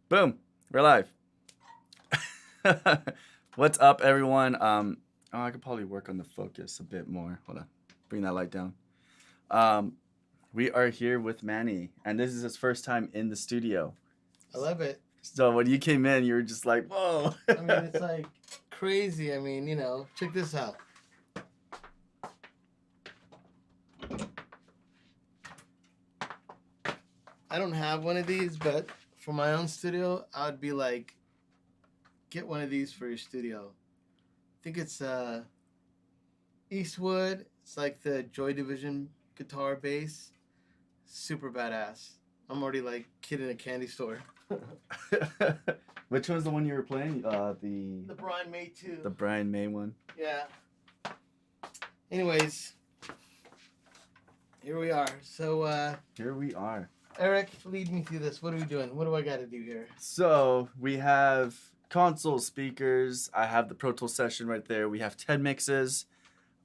Boom, we're live. What's up, everyone? I could probably work on the focus a bit more. Hold on, bring that light down. We are here with Manny, and this is his first time in the studio. I love it. So when you came in, you were just like, whoa. I mean, it's like crazy. I mean, check this out. I don't have one of these, but for my own studio, I would be like, get one of these for your studio. I think it's Eastwood. It's like the Joy Division guitar bass. Super badass. I'm already like kid in a candy store. Which one's the one you were playing? The Brian May 2. The Brian May one? Yeah. Anyways, here we are. So, here we are. Eric, lead me through this. What are we doing? What do I got to do here? So we have console speakers. I have the Pro Tool session right there. We have 10 mixes,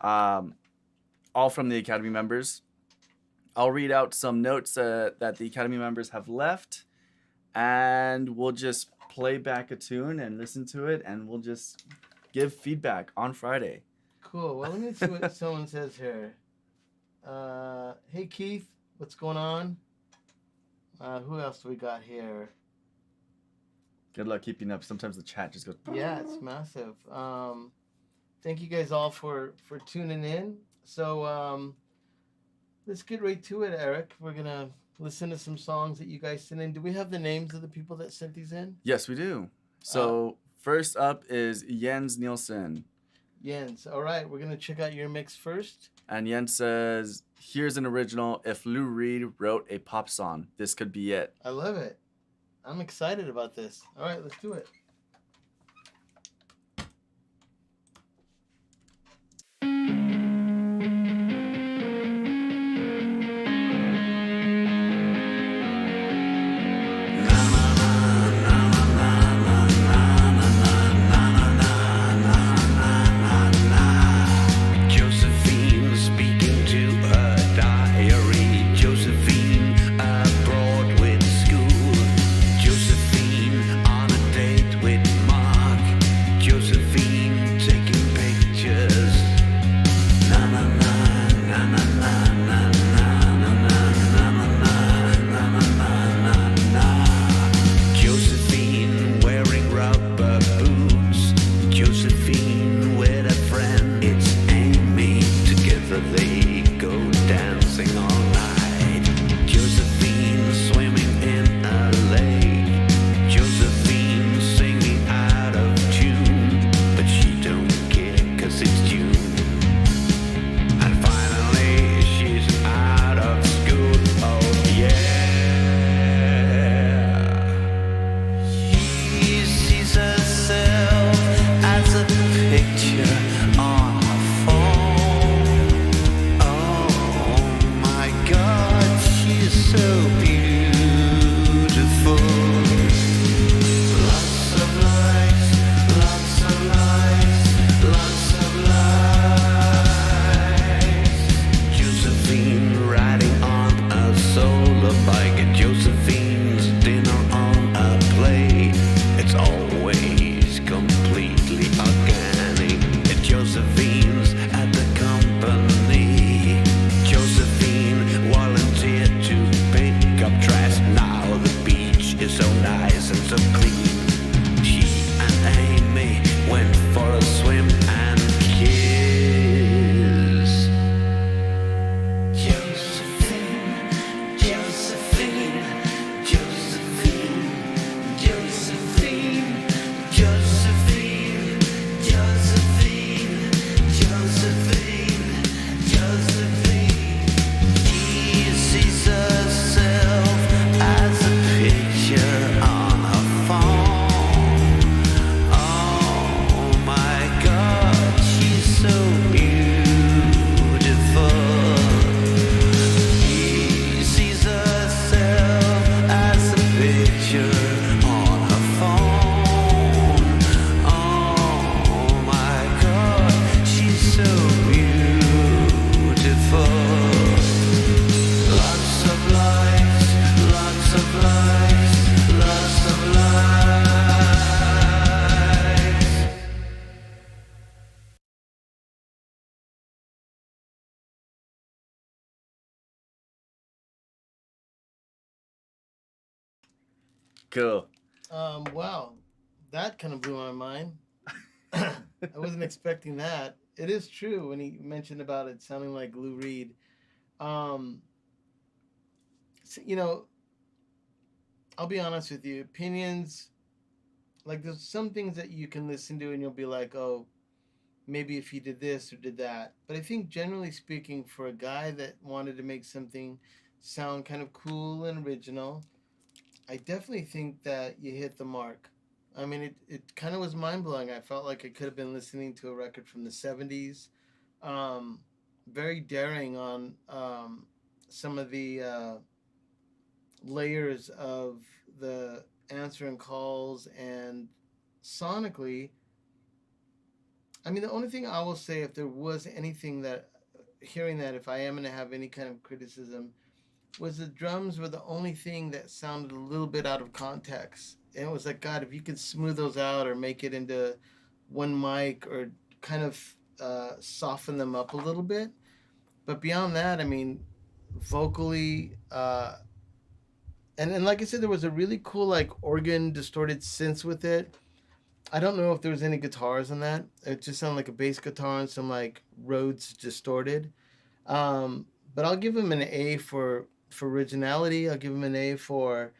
all from the Academy members. I'll read out some notes that the Academy members have left, and we'll just play back a tune and listen to it, and we'll just give feedback on Friday. Cool. Well, let me see what someone says here. Hey, Keith, what's going on? Who else do we got here? Good luck keeping up. Sometimes the chat just goes... Yeah, it's massive. Thank you guys all for tuning in. So let's get right to it, Eric. We're going to listen to some songs that you guys sent in. Do we have the names of the people that sent these in? Yes, we do. So first up is Jens Nielsen. Jens. All right, we're going to check out your mix first. And Jens says, here's an original. If Lou Reed wrote a pop song, this could be it. I love it. I'm excited about this. All right, let's do it. Josephine on a date Cool. Wow, that kind of blew my mind. I wasn't expecting that. It is true when he mentioned about it sounding like Lou Reed. Um, you know, I'll be honest with you. Opinions, like there's some things that you can listen to and you'll be like, oh, maybe if he did this or did that. But I think generally speaking, for a guy that wanted to make something sound kind of cool and original, I definitely think that you hit the mark. I mean, it kind of was mind blowing. I felt like I could have been listening to a record from the 70s. Um, Very daring on some of the layers of the answering calls, and sonically, I mean, the only thing I will say, if there was anything that, hearing that, if I am going to have any kind of criticism, was the drums were the only thing that sounded a little bit out of context. And it was like, God, if you could smooth those out or make it into one mic or kind of soften them up a little bit. But beyond that, I mean, vocally, and like I said, there was a really cool like organ distorted synths with it. I don't know if there was any guitars in that. It just sounded like a bass guitar and some like Rhodes distorted. But I'll give him an A for originality. I'll give him an A for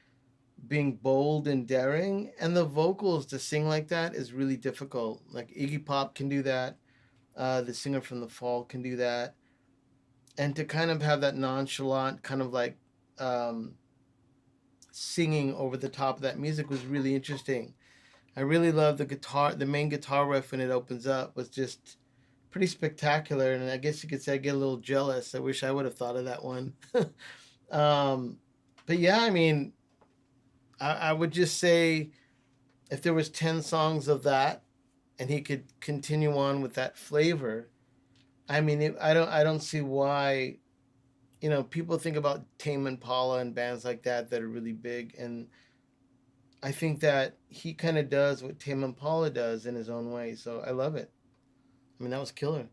being bold and daring. And the vocals to sing like that is really difficult. Like Iggy Pop can do that. The singer from The Fall can do that. And to kind of have that nonchalant kind of like singing over the top of that music was really interesting. I really love the guitar. The main guitar riff when it opens up was just pretty spectacular. And I guess you could say I get a little jealous. I wish I would have thought of that one. But yeah, I mean, I would just say if there was 10 songs of that and he could continue on with that flavor, I mean, I don't see why, you know, people think about Tame Impala and bands like that are really big, and I think that he kind of does what Tame Impala does in his own way. So I love it. I mean, that was killer.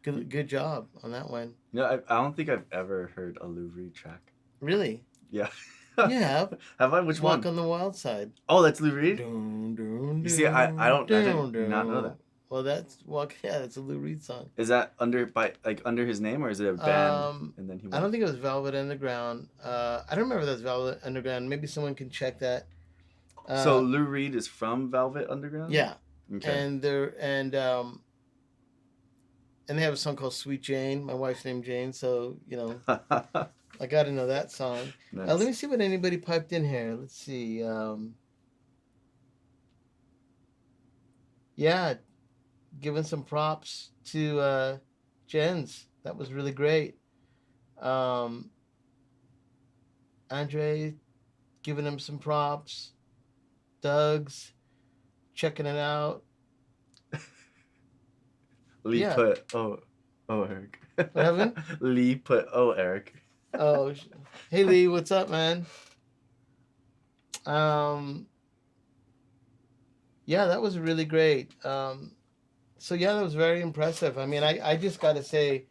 Good job on that one. No, I don't think I've ever heard a Lou Reed track. Really? Yeah. Yeah. Have I? Which one? Walk on the Wild Side. Oh, that's Lou Reed? Dun, dun, You see, I did not know that. Well, that's that's a Lou Reed song. Is that under his name, or is it a band? And then he I don't think it was Velvet Underground. I don't remember if that's Velvet Underground. Maybe someone can check that. So Lou Reed is from Velvet Underground? Yeah. Okay. And they have a song called Sweet Jane. My wife's named Jane, so you know I got to know that song. Nice. Let me see what anybody piped in here. Let's see. Yeah, giving some props to Jens. That was really great. Andre giving him some props. Doug's checking it out. Lee put Eric. What happened? Lee put Eric. Oh, hey Lee, what's up, man? Yeah, that was really great. So yeah, that was very impressive. I mean, I just got to say,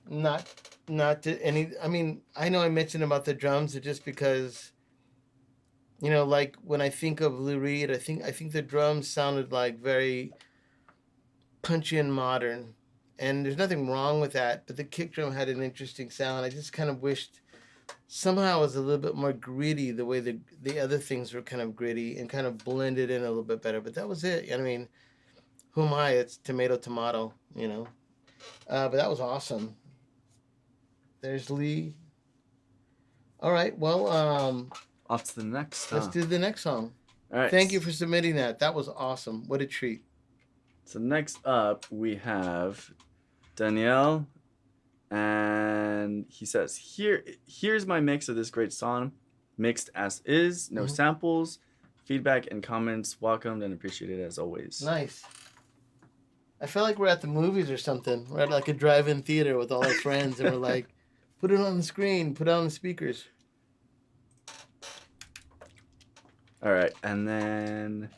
not to any. I mean, I know I mentioned about the drums just because, you know, like when I think of Lou Reed, I think the drums sounded like very punchy and modern, and there's nothing wrong with that. But the kick drum had an interesting sound. I just kind of wished somehow it was a little bit more gritty, the way the other things were kind of gritty and kind of blended in a little bit better. But that was it. I mean, who am I? It's tomato, you know. But that was awesome. There's Lee. All right, well, off to the next. Let's do the next song. All right. Thank you for submitting that. That was awesome. What a treat. So next up we have Danielle, and he says, here's my mix of this great song, mixed as is, no samples, feedback and comments welcomed and appreciated as always. Nice. I feel like we're at the movies or something. We're at like a drive-in theater with all our friends, and we're like, put it on the screen, put it on the speakers. All right, and then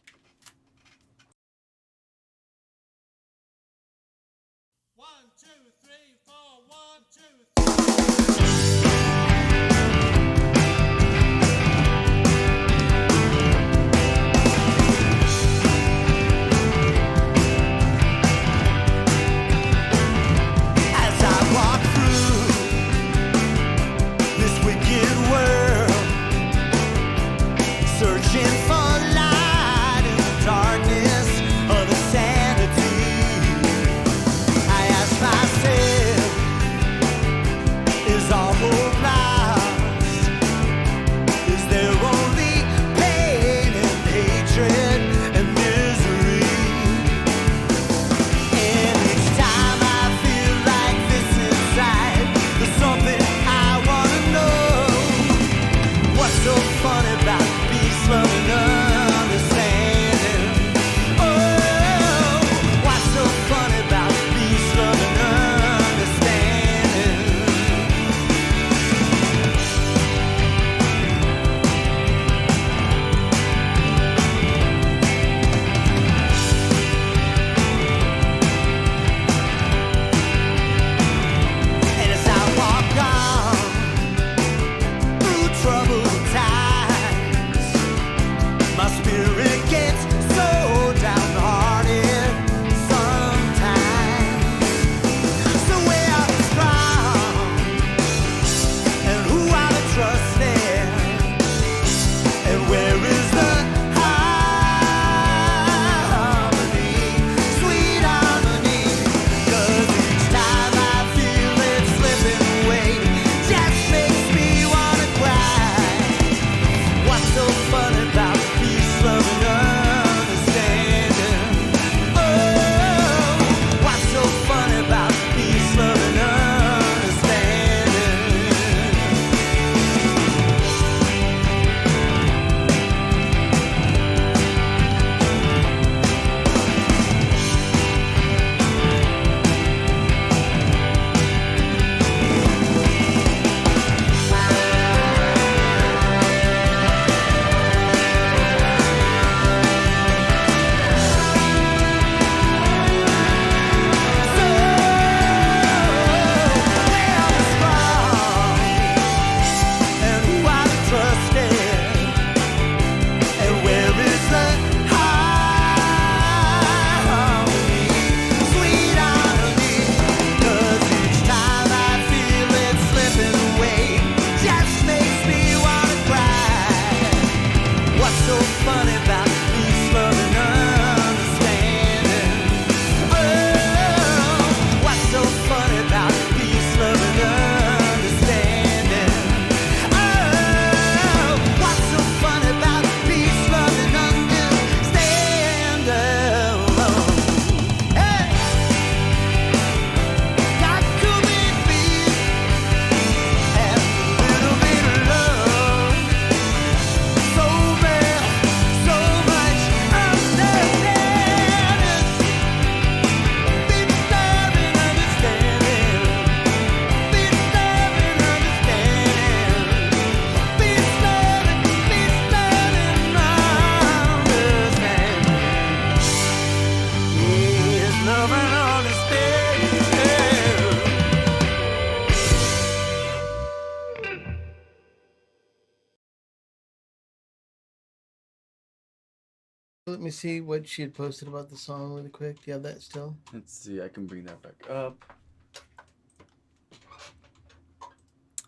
Let me see what she had posted about the song really quick. Do you have that still? Let's see. I can bring that back up.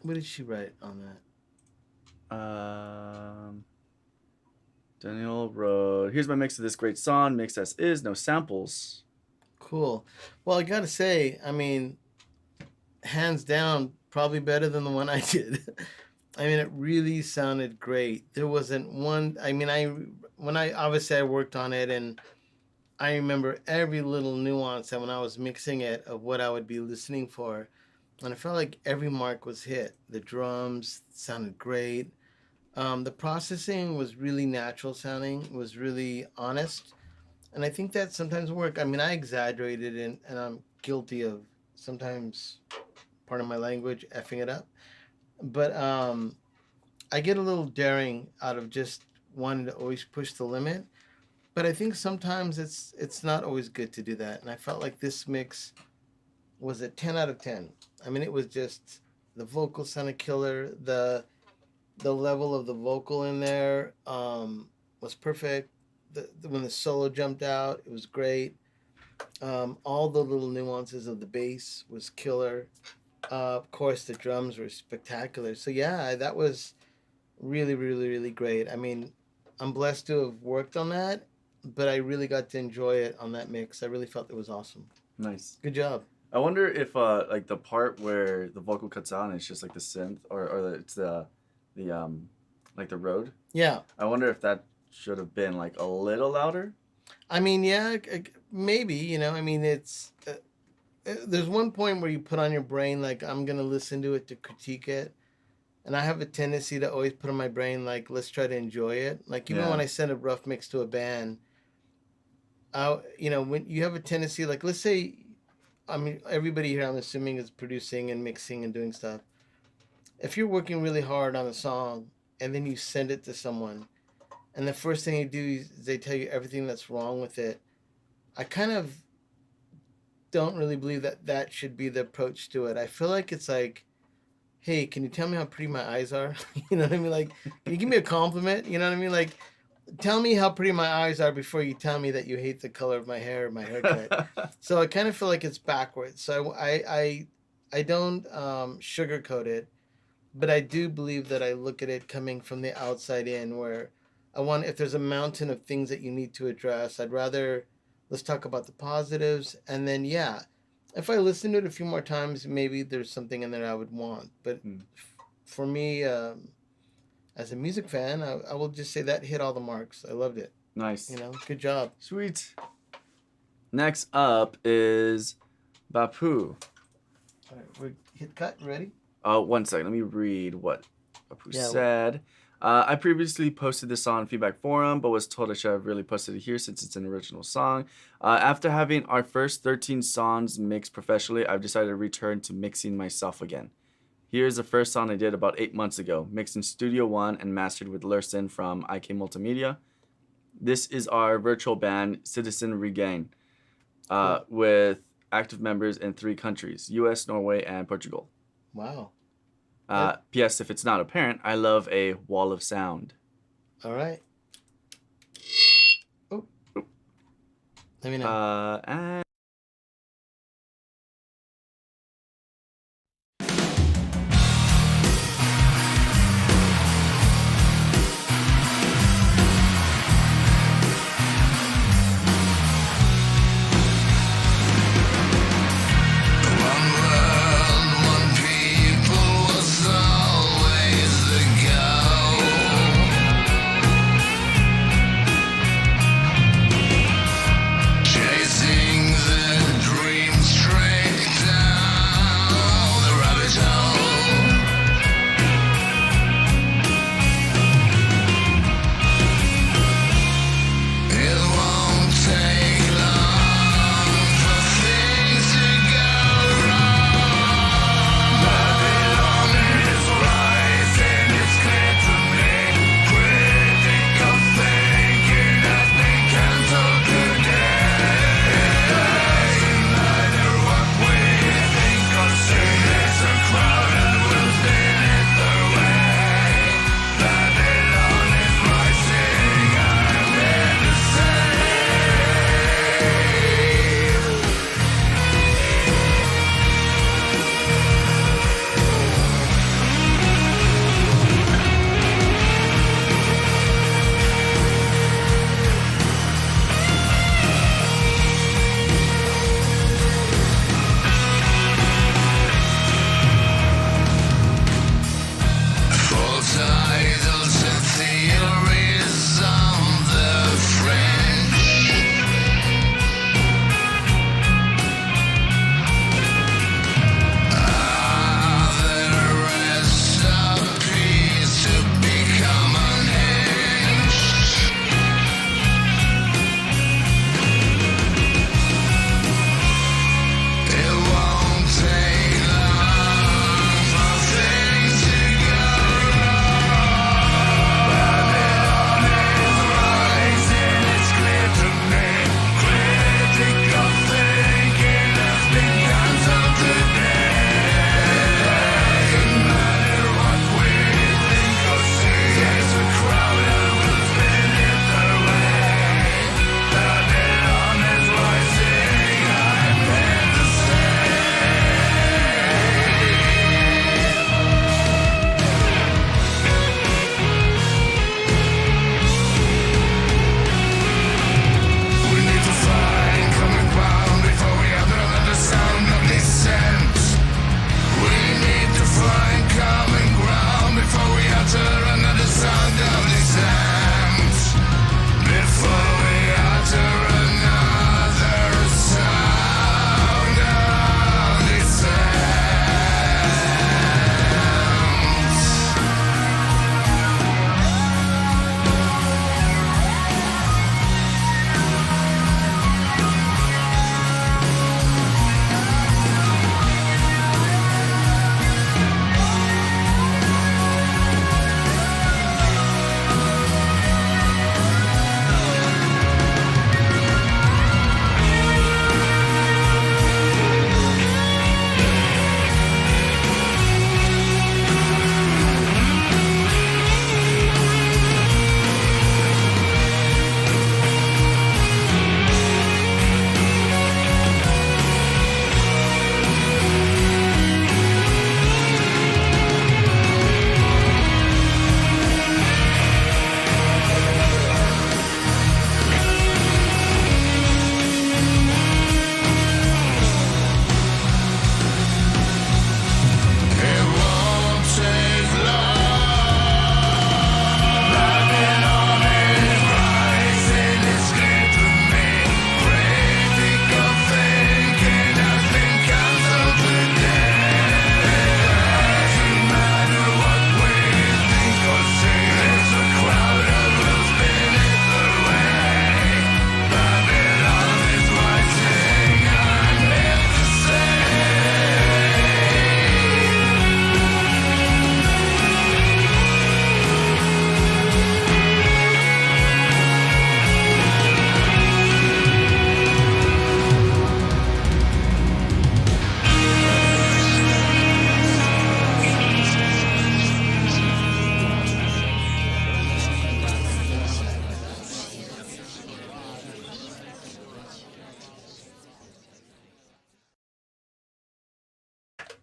What did she write on that? Daniel wrote, "Here's my mix of this great song. Mix as is, no samples." Cool. Well, I gotta say, I mean, hands down, probably better than the one I did. I mean, it really sounded great. There wasn't one. I mean, when I obviously I worked on it, and I remember every little nuance that when I was mixing it of what I would be listening for, and I felt like every mark was hit. The drums sounded great. The processing was really natural sounding. Was really honest, and I think that sometimes work. I mean, I exaggerated, and I'm guilty of sometimes, part of my language, effing it up. But I get a little daring out of just wanting to always push the limit. But I think sometimes it's not always good to do that. And I felt like this mix was a 10 out of 10. I mean, it was just the vocal sounded killer. The level of the vocal in there was perfect. When the solo jumped out, it was great. All the little nuances of the bass was killer. Of course, the drums were spectacular. So yeah, that was really, really, really great. I mean, I'm blessed to have worked on that, but I really got to enjoy it on that mix. I really felt it was awesome. Nice. Good job. I wonder if like the part where the vocal cuts out and it's just like the synth or it's the like the Rode. Yeah. I wonder if that should have been like a little louder. I mean, yeah, maybe, you know, I mean, it's there's one point where you put on your brain, like, I'm going to listen to it to critique it. And I have a tendency to always put on my brain, like, let's try to enjoy it. Like, even when I send a rough mix to a band, you know, when you have a tendency, like, let's say, I mean, everybody here, I'm assuming, is producing and mixing and doing stuff. If you're working really hard on a song and then you send it to someone, and the first thing they do is they tell you everything that's wrong with it, I kind of don't really believe that that should be the approach to it. I feel like it's like, hey, can you tell me how pretty my eyes are? You know what I mean? Like, can you give me a compliment? You know what I mean? Like, tell me how pretty my eyes are before you tell me that you hate the color of my hair or my haircut. So I kind of feel like it's backwards. So I don't sugarcoat it, but I do believe that I look at it coming from the outside in, where I want, if there's a mountain of things that you need to address, I'd rather, let's talk about the positives. And then, yeah, if I listen to it a few more times, maybe there's something in there I would want. But for me, as a music fan, I will just say that hit all the marks. I loved it. Nice. You know, good job. Sweet. Next up is Bapu. All right, we're hit cut. Ready? 1 second. Let me read what Bapu said. I previously posted this on Feedback Forum, but was told I should have really posted it here since it's an original song. After having our first 13 songs mixed professionally, I've decided to return to mixing myself again. Here's the first song I did about 8 months ago, mixed in Studio One and mastered with Lursen from IK Multimedia. This is our virtual band, Citizen Regain, with active members in 3 countries, US, Norway, and Portugal. Wow. P.S. If it's not apparent, I love a wall of sound. All right. Oh. Let me know. And Chasing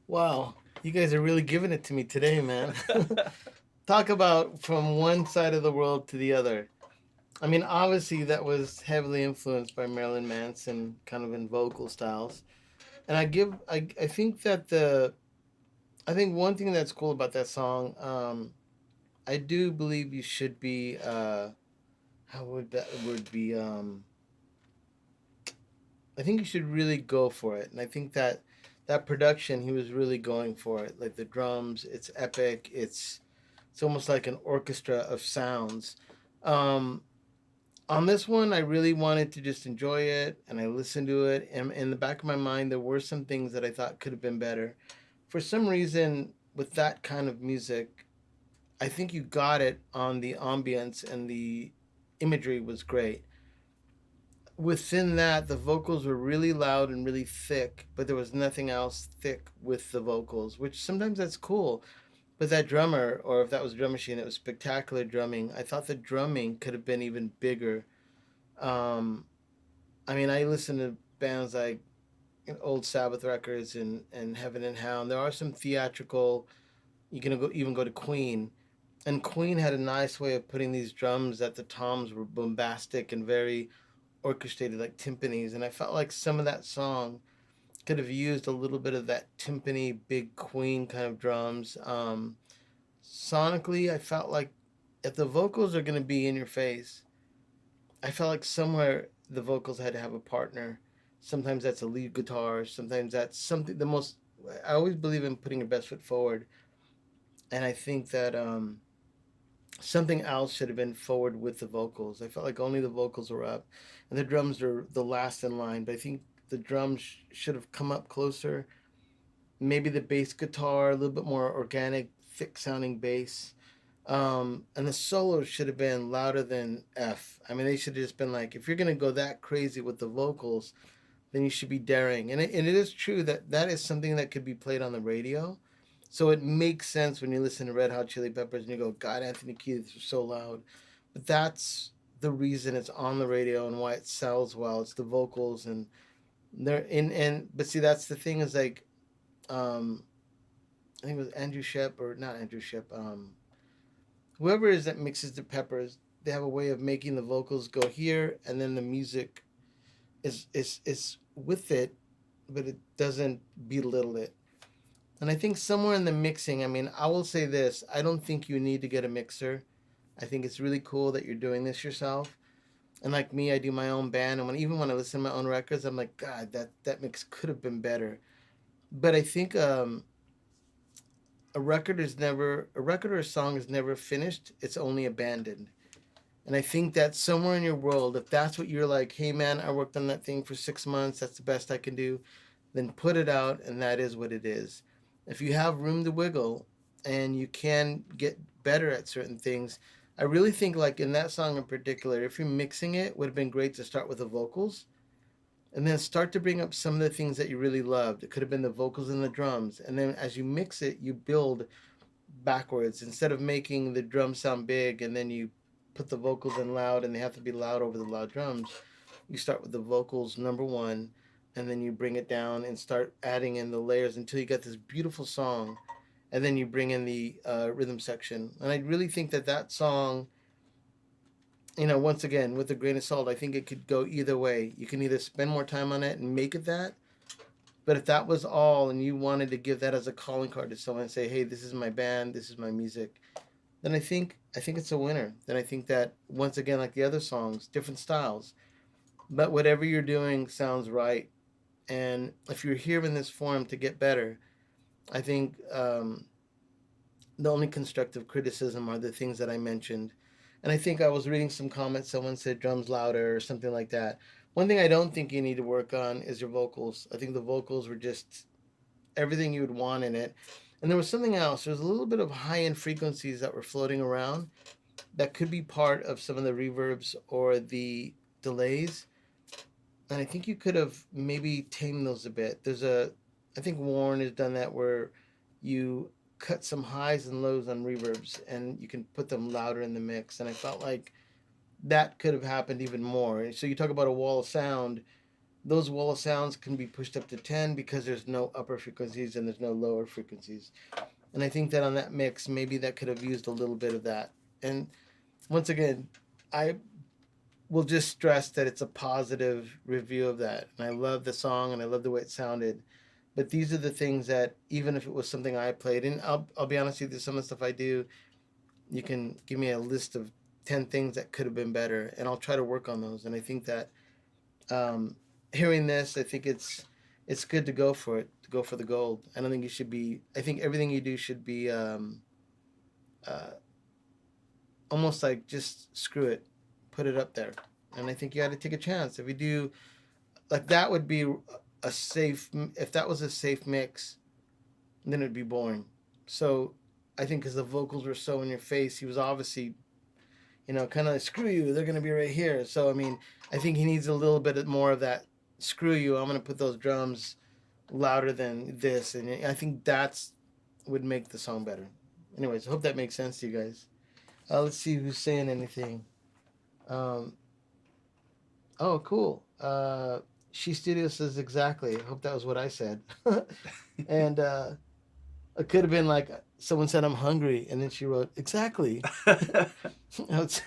Wow, you guys are really giving it to me today, man. Talk about from one side of the world to the other. I mean, obviously that was heavily influenced by Marilyn Manson, kind of in vocal styles. And I think that I think one thing that's cool about that song, I do believe you should be, how would that word be? I think you should really go for it. And I think that that production, he was really going for it. Like the drums, it's epic. It's almost like an orchestra of sounds. Um, on this one, I really wanted to just enjoy it, and I listened to it. And in the back of my mind, there were some things that I thought could have been better. For some reason, with that kind of music, I think you got it on the ambience, and the imagery was great. Within that, the vocals were really loud and really thick, but there was nothing else thick with the vocals, which sometimes that's cool. But that drummer, or if that was a drum machine, it was spectacular drumming. I thought the drumming could have been even bigger. Um, I mean, I listen to bands like old Sabbath records and Heaven and Hell. And there are some theatrical. You can go even go to Queen, and Queen had a nice way of putting these drums that the toms were bombastic and very orchestrated, like timpanis. And I felt like some of that song could have used a little bit of that timpani, big Queen kind of drums. Sonically, I felt like if the vocals are going to be in your face, I felt like somewhere the vocals had to have a partner. Sometimes that's a lead guitar. Sometimes that's something. The most I always believe in putting your best foot forward, and I think that something else should have been forward with the vocals. I felt like only the vocals were up, and the drums are the last in line. But I think the drums should have come up closer. Maybe the bass guitar, a little bit more organic, thick sounding bass. And the solos should have been louder than F. I mean, they should have just been like, if you're going to go that crazy with the vocals, then you should be daring. And it is true that that is something that could be played on the radio. So it makes sense when you listen to Red Hot Chili Peppers and you go, God, Anthony Kiedis are so loud. But that's the reason it's on the radio and why it sells well. It's the vocals and they're in and but see that's the thing is like um I think it was Andrew Shep or not Andrew Shep, whoever it is that mixes the peppers, they have a way of making the vocals go here and then the music is with it, but it doesn't belittle it. And I think somewhere in the mixing, I mean, I will say this: I don't think you need to get a mixer. I think it's really cool that you're doing this yourself. And like me, I do my own band, and even when I listen to my own records, I'm like, God, that mix could have been better. But I think a record or a song is never finished. It's only abandoned. And I think that somewhere in your world, if that's what you're like, hey man, I worked on that thing for 6 months, that's the best I can do, then put it out and that is what it is. If you have room to wiggle and you can get better at certain things, I really think like in that song in particular, if you're mixing it, it would have been great to start with the vocals and then start to bring up some of the things that you really loved. It could have been the vocals and the drums. And then as you mix it, you build backwards instead of making the drums sound big and then you put the vocals in loud and they have to be loud over the loud drums. You start with the vocals number one and then you bring it down and start adding in the layers until you get this beautiful song and then you bring in the rhythm section. And I really think that that song, once again with a grain of salt, I think it could go either way. You can either spend more time on it and make it that, but if that was all and you wanted to give that as a calling card to someone and say, hey, this is my band, this is my music, then I think it's a winner. Then I think that once again, like the other songs, different styles, but whatever you're doing sounds right. And if you're here in this forum to get better, I think the only constructive criticism are the things that I mentioned. And I think I was reading some comments. Someone said drums louder or something like that. One thing I don't think you need to work on is your vocals. I think the vocals were just everything you would want in it. And there was something else. There was a little bit of high end frequencies that were floating around that could be part of some of the reverbs or the delays. And I think you could have maybe tamed those a bit. I think Warren has done that where you cut some highs and lows on reverbs and you can put them louder in the mix. And I felt like that could have happened even more. So you talk about a wall of sound. those wall of sounds can be pushed up to 10 because there's no upper frequencies and there's no lower frequencies. And I think that on that mix, maybe that could have used a little bit of that. And once again, I will just stress that it's a positive review of that. And I love the song and I love the way it sounded. But these are the things that, even if it was something I played, and I'll be honest with you, some of the stuff I do, you can give me a list of 10 things that could have been better, and I'll try to work on those. And I think that um, hearing this, I think it's good to go for it, to go for the gold. I don't think you should be. I think everything you do should be uh, almost like just screw it, put it up there. And I think you got to take a chance. If you do, like that would be a safe. If that was a safe mix, then it'd be boring. So I think because the vocals were so in your face, he was obviously, kind of like, screw you, they're going to be right here. So, I mean, I think he needs a little bit more of that, screw you, I'm going to put those drums louder than this. And I think that's would make the song better. Anyways, I hope that makes sense to you guys. Let's see who's saying anything. Um, oh, cool. She Studio says exactly. I hope that was what I said. And it could have been like someone said, I'm hungry. And then she wrote, exactly. Let's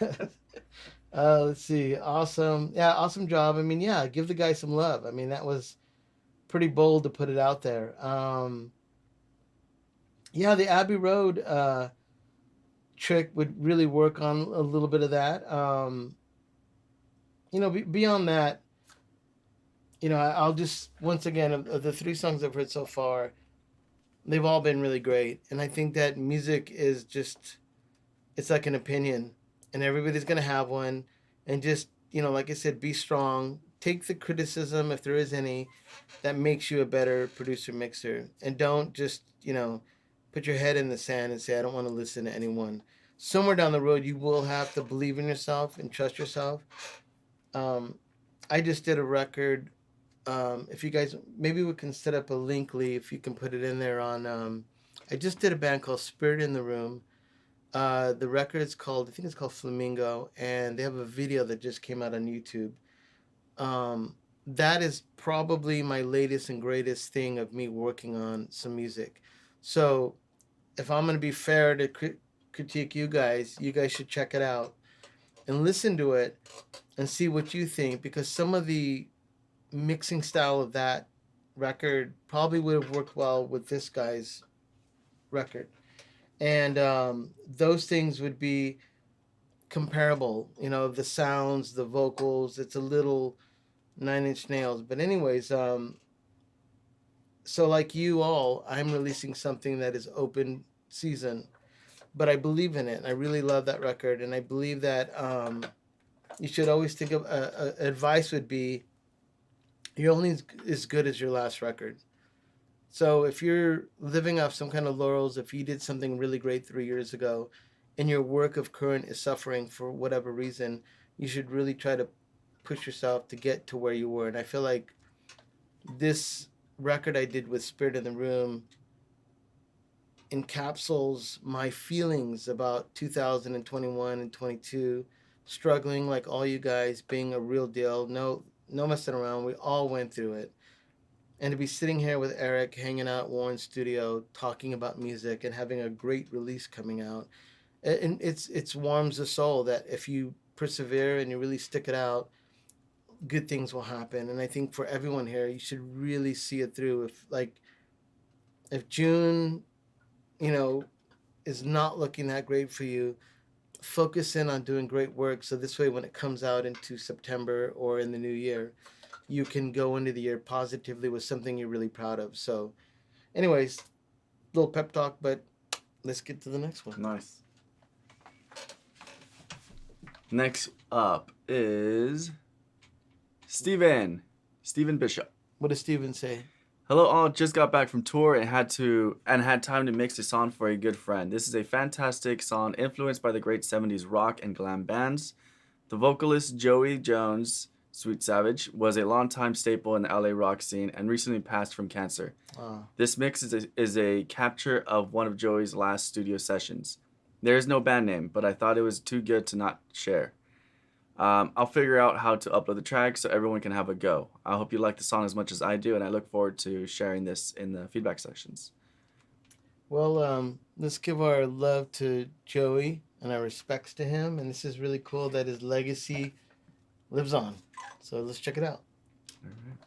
see. Awesome. Yeah, awesome job. I mean, yeah, give the guy some love. I mean, that was pretty bold to put it out there. Yeah, the Abbey Road trick would really work on a little bit of that. Beyond that, I'll just, once again, of the 3 songs I've heard so far, they've all been really great. And I think that music is just, it's like an opinion, and everybody's going to have one. And just, like I said, be strong. Take the criticism, if there is any, that makes you a better producer mixer. And don't just, put your head in the sand and say, I don't want to listen to anyone. Somewhere down the road, you will have to believe in yourself and trust yourself. I just did a record. If you guys, maybe we can set up a link, Lee, if you can put it in there on, I just did a band called Spirit in the Room. The record is called, I think it's called Flamingo, and they have a video that just came out on YouTube. That is probably my latest and greatest thing of me working on some music. So if I'm going to be fair to critique you guys should check it out and listen to it and see what you think, because some of the mixing style of that record probably would have worked well with this guy's record. And those things would be comparable, the sounds, the vocals. It's a little 9 Inch Nails. But anyways, so like you all, I'm releasing something that is open season, but I believe in it. I really love that record, and I believe that you should always think of advice would be, you're only as good as your last record. So if you're living off some kind of laurels, if you did something really great 3 years ago, and your work of current is suffering for whatever reason, you should really try to push yourself to get to where you were. And I feel like this record I did with Spirit in the Room encapsulates my feelings about 2021 and 22, struggling like all you guys, being a real deal, no messing around. We all went through it. And to be sitting here with Eric, hanging out at Warren's studio, talking about music and having a great release coming out, and it's warms the soul that if you persevere and you really stick it out, good things will happen. And I think for everyone here, you should really see it through. If June, is not looking that great for you, focus in on doing great work. So this way, when it comes out into September or in the new year, you can go into the year positively with something you're really proud of. So anyways, little pep talk, but let's get to the next one. Nice. Next up is Steven Bishop. What does Steven say? Hello all, just got back from tour and had time to mix a song for a good friend. This is a fantastic song influenced by the great 70s rock and glam bands. The vocalist Joey Jones, Sweet Savage, was a longtime staple in the LA rock scene and recently passed from cancer. This mix is a capture of one of Joey's last studio sessions. There is no band name, but I thought it was too good to not share. I'll figure out how to upload the track so everyone can have a go. I hope you like the song as much as I do, and I look forward to sharing this in the feedback sections. Well, let's give our love to Joey and our respects to him. And this is really cool that his legacy lives on. So let's check it out. All right.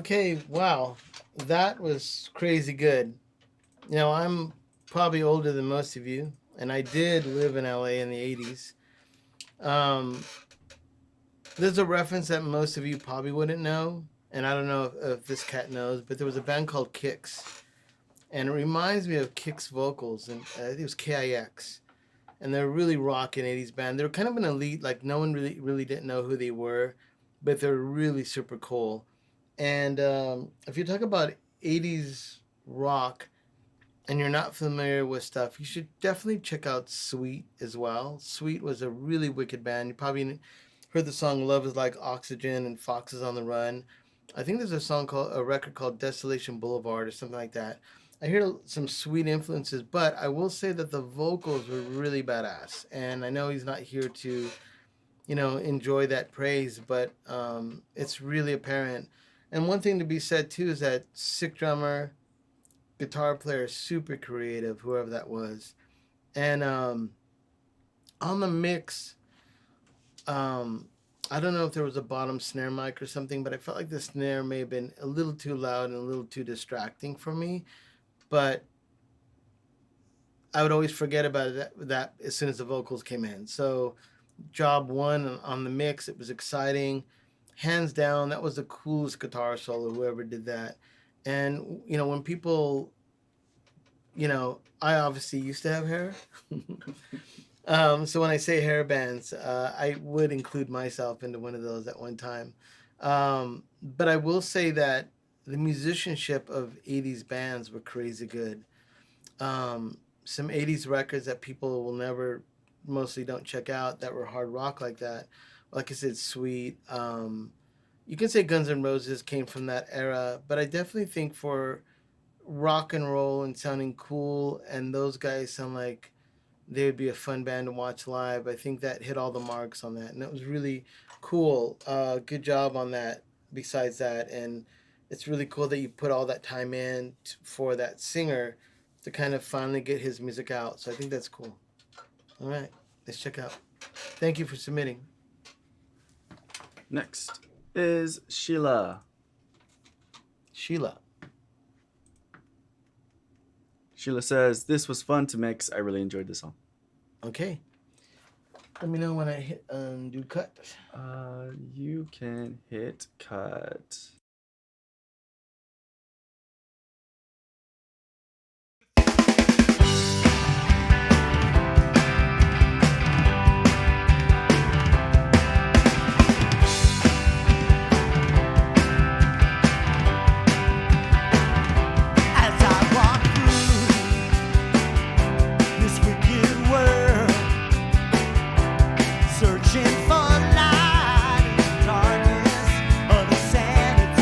Okay, wow. That was crazy good. I'm probably older than most of you, and I did live in LA in the 80s. Um, there's a reference that most of you probably wouldn't know, and I don't know if this cat knows, but there was a band called Kix, and it reminds me of Kix vocals, and I think it was KIX, and they're really rocking 80s band. They're kind of an elite, like no one really didn't know who they were, but they're really super cool. And if you talk about 80s rock and you're not familiar with stuff, you should definitely check out Sweet as well. Sweet was a really wicked band. You probably heard the song Love is Like Oxygen and Foxes on the Run. I think there's a record called Desolation Boulevard or something like that. I hear some Sweet influences, but I will say that the vocals were really badass. And I know he's not here to, enjoy that praise, but it's really apparent. And one thing to be said too is that sick drummer, guitar player, super creative, whoever that was. And on the mix, I don't know if there was a bottom snare mic or something, but I felt like the snare may have been a little too loud and a little too distracting for me. But I would always forget about that as soon as the vocals came in. So job one on the mix, it was exciting. Hands down, that was the coolest guitar solo, whoever did that. And, when people, I obviously used to have hair. So when I say hair bands, I would include myself into one of those at one time. But I will say that the musicianship of 80s bands were crazy good. Some 80s records that people will never, mostly don't check out, that were hard rock like that. Like I said, Sweet. You can say Guns N' Roses came from that era, but I definitely think for rock and roll and sounding cool, and those guys sound like they would be a fun band to watch live. I think that hit all the marks on that, and that was really cool. Good job on that. Besides that, and it's really cool that you put all that time in for that singer to kind of finally get his music out. So I think that's cool. All right, let's check out. Thank you for submitting. Next is Sheila. Sheila. Sheila says, "This was fun to mix. I really enjoyed this song." Okay. Let me know when I hit undo cut. You can hit cut. Searching for light in the darkness of insanity.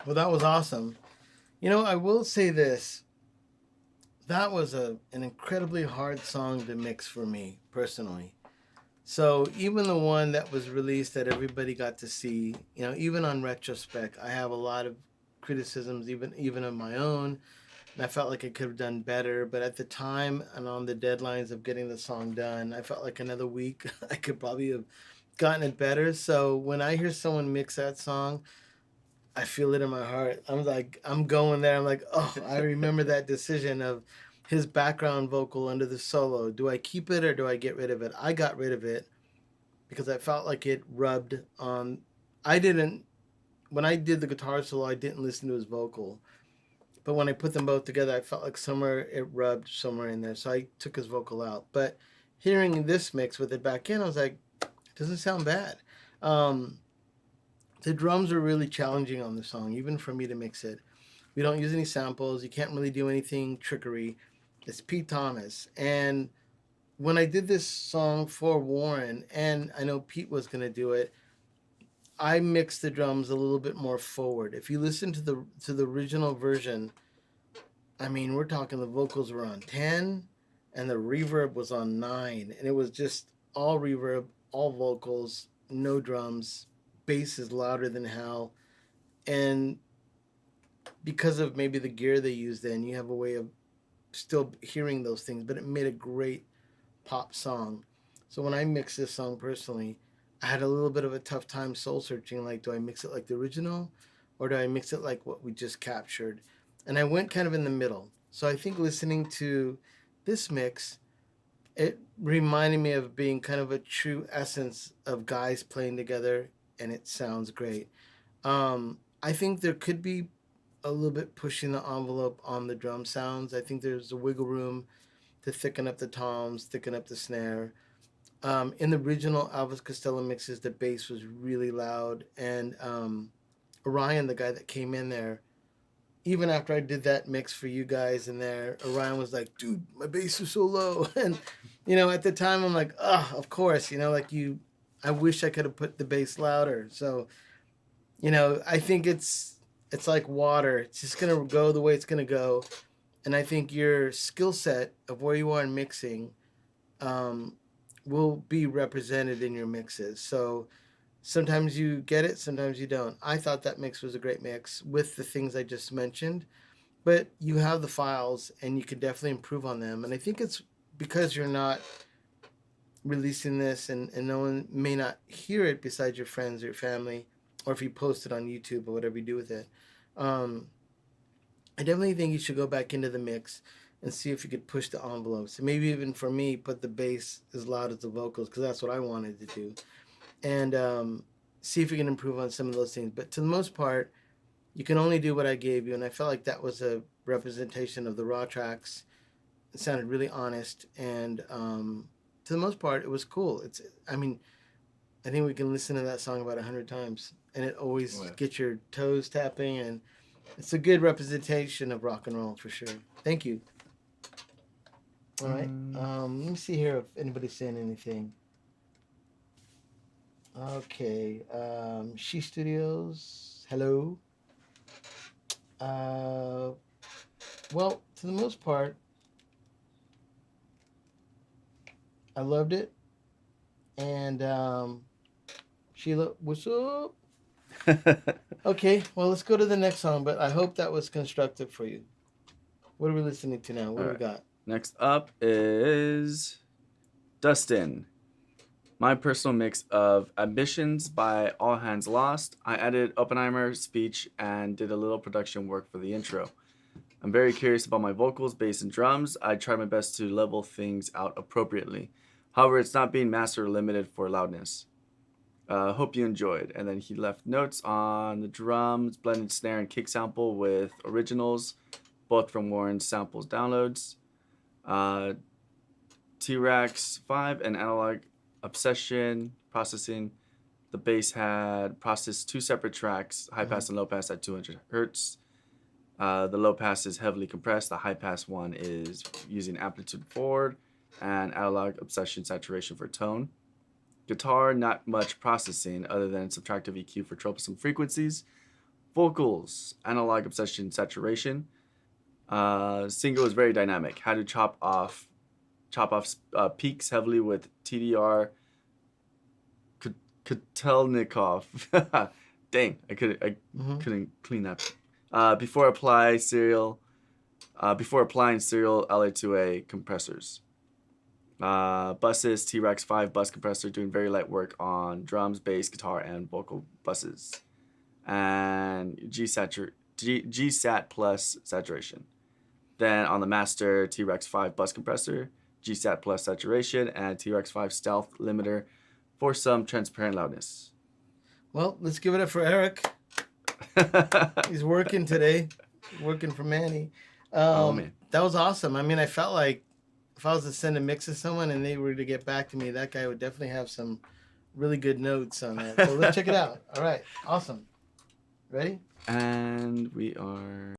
Well, that was awesome. You know, I will say this. That was an incredibly hard song to mix for me personally. So even the one that was released that everybody got to see, you know, even on retrospect, I have a lot of criticisms, even of my own, and I felt like I could have done better. But at the time and on the deadlines of getting the song done, I felt like another week I could probably have gotten it better. So when I hear someone mix that song, I feel it in my heart. I'm like, I'm going there. I'm like, oh, I remember that decision of his background vocal under the solo. Do I keep it or do I get rid of it? I got rid of it because I felt like it rubbed on. I didn't, when I did the guitar solo, I didn't listen to his vocal. But when I put them both together, I felt like somewhere it rubbed somewhere in there. So I took his vocal out. But hearing this mix with it back in, I was like, it doesn't sound bad. Um, the drums are really challenging on the song, even for me to mix it. We don't use any samples. You can't really do anything trickery. It's Pete Thomas. And when I did this song for Warren, and I know Pete was going to do it, I mixed the drums a little bit more forward. If you listen to the original version, I mean, we're talking the vocals were on 10 and the reverb was on 9, and it was just all reverb, all vocals, no drums. Bass is louder than hell. And because of maybe the gear they used then, you have a way of still hearing those things, but it made a great pop song. So when I mix this song personally, I had a little bit of a tough time soul searching, like, do I mix it like the original or do I mix it like what we just captured? And I went kind of in the middle. So I think listening to this mix, it reminded me of being kind of a true essence of guys playing together, and it sounds great. I think there could be a little bit pushing the envelope on the drum sounds. I think there's a wiggle room to thicken up the toms, thicken up the snare. In the original Elvis Costello mixes, the bass was really loud, and Orion, the guy that came in there, even after I did that mix for you guys in there, Orion was like, "Dude, my bass is so low," and you know, at the time, I'm like, "Oh, of course," you know, like you. I wish I could have put the bass louder. So, you know, I think it's like water. It's just gonna go the way it's gonna go, and I think your skill set of where you are in mixing um, will be represented in your mixes. So sometimes you get it, sometimes you don't. I thought that mix was a great mix with the things I just mentioned, but you have the files and you can definitely improve on them. And I think it's because you're not releasing this and no one may not hear it besides your friends or your family, or if you post it on YouTube or whatever you do with it. Um, I definitely think you should go back into the mix and see if you could push the envelopes. And maybe even for me, put the bass as loud as the vocals because that's what I wanted to do. And see if you can improve on some of those things. But to the most part, you can only do what I gave you. And I felt like that was a representation of the raw tracks. It sounded really honest. And to the most part, it was cool. I mean, I think we can listen to that song about 100 times. And it always gets your toes tapping, and it's a good representation of rock and roll for sure. Thank you. All right. Let me see here if anybody's saying anything. Okay. She Studios. Hello. Well, to the most part, I loved it. And Sheila, what's up? Okay, well, let's go to the next song, but I hope that was constructive for you. What are we listening to now? What do we got? Next up is Dustin. My personal mix of Ambitions by All Hands Lost. I added Oppenheimer's speech and did a little production work for the intro. I'm very curious about my vocals, bass, and drums. I tried my best to level things out appropriately. However, it's not being master limited for loudness. Hope you enjoyed. And then he left notes on the drums, blended snare and kick sample with originals, both from Warren's samples downloads. T-Rex 5 and analog obsession processing. The bass had processed two separate tracks, high pass and low pass at 200 hertz. The low pass is heavily compressed. The high pass one is using amplitude forward and analog obsession saturation for tone. Guitar, not much processing other than subtractive EQ for troublesome frequencies. Vocals, analog obsession, saturation. Single is very dynamic. How to chop off peaks heavily with TDR. Kotelnikov. Dang, I couldn't clean that. Before applying serial LA2A compressors. Buses, T-Rex 5 bus compressor doing very light work on drums, bass, guitar, and vocal buses. And G-Sat plus saturation. Then on the master, T-Rex 5 bus compressor, G-Sat plus saturation, and T-Rex 5 stealth limiter for some transparent loudness. Well, let's give it up for Eric. He's working today, working for Manny. Man. That was awesome. I mean, I felt like if I was to send a mix to someone and they were to get back to me, that guy would definitely have some really good notes on that. So let's check it out. All right. Awesome. Ready? And we are...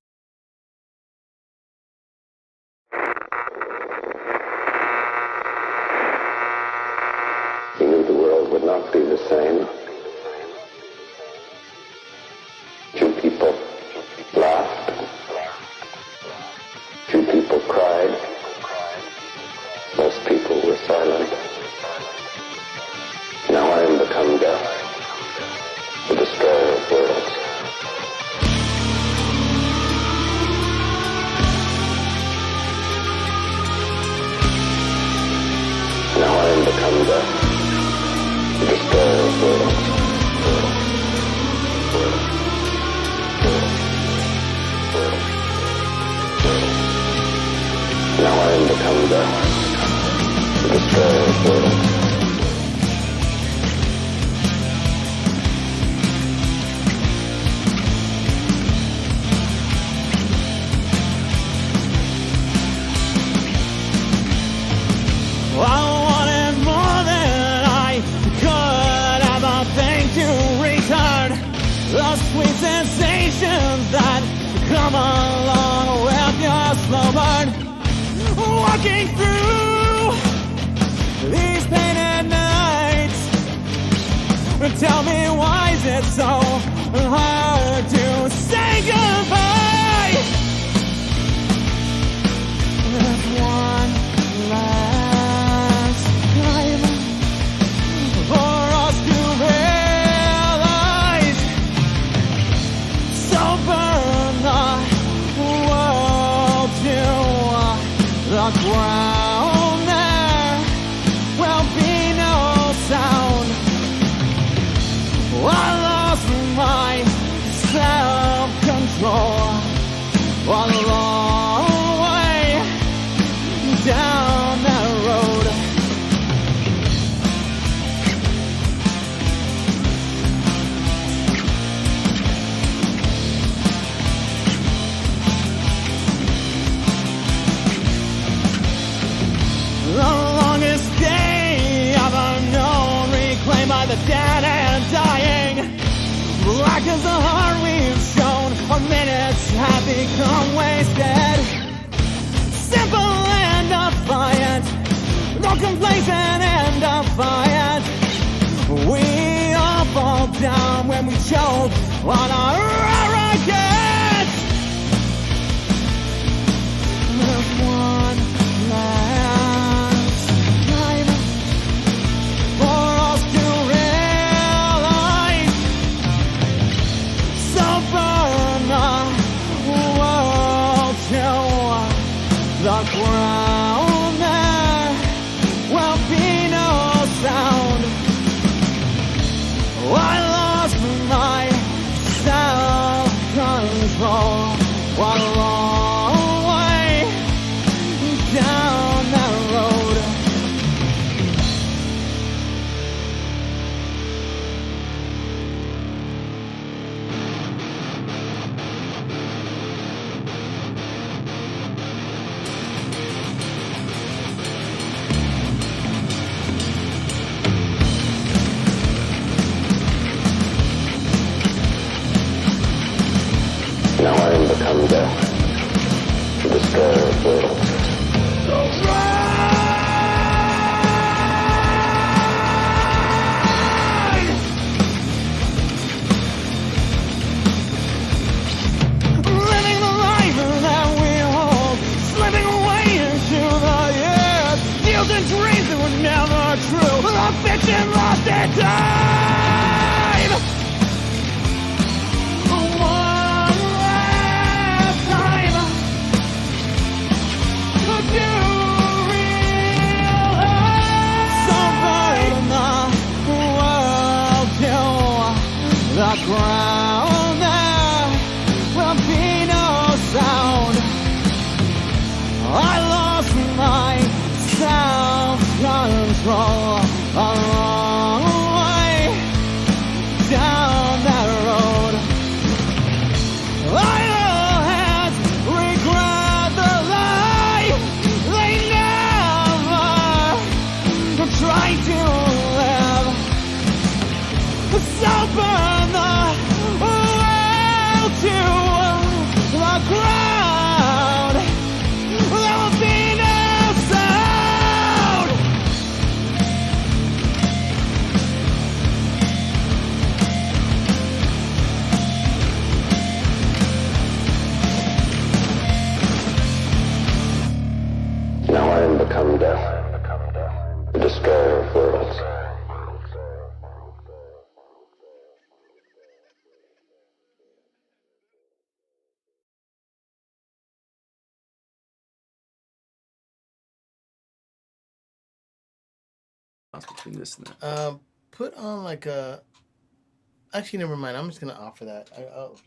He knew the world would not be the same. Few people laughed. Few people cried. Most people were silent. Now I am become death, the destroyer of worlds. Now I am become death, the destroyer of worlds. Now I am become death, the destroyer of worlds. The sweet sensations that come along with your slow burn. Walking through these painted nights, tell me why is it so hard to say goodbye? There's one last time for us to burn the world to the ground. There will be no sound. I lost my self-control on the long way down that road. The longest day ever known, reclaimed by the dead and dying. Black as the heart we've shown, our minutes have become wasted. Simple and defiant, no complacent and defiant. We all fall down when we choke on our arrogance. There's one last time for us to realize. So burn the world to the ground. There will be no sound. I lost my sound. fiction lost in time. One last time to realize. So burn the world to the ground. There will be no sound. I lost my self-control along the way down that road. Idle hands regret the life they never tried to live. So burn the world to the ground. There will be no sound. Now I am become death, the destroyer of worlds. Between this and that. Put on like a. Actually, never mind. I'm just gonna offer that.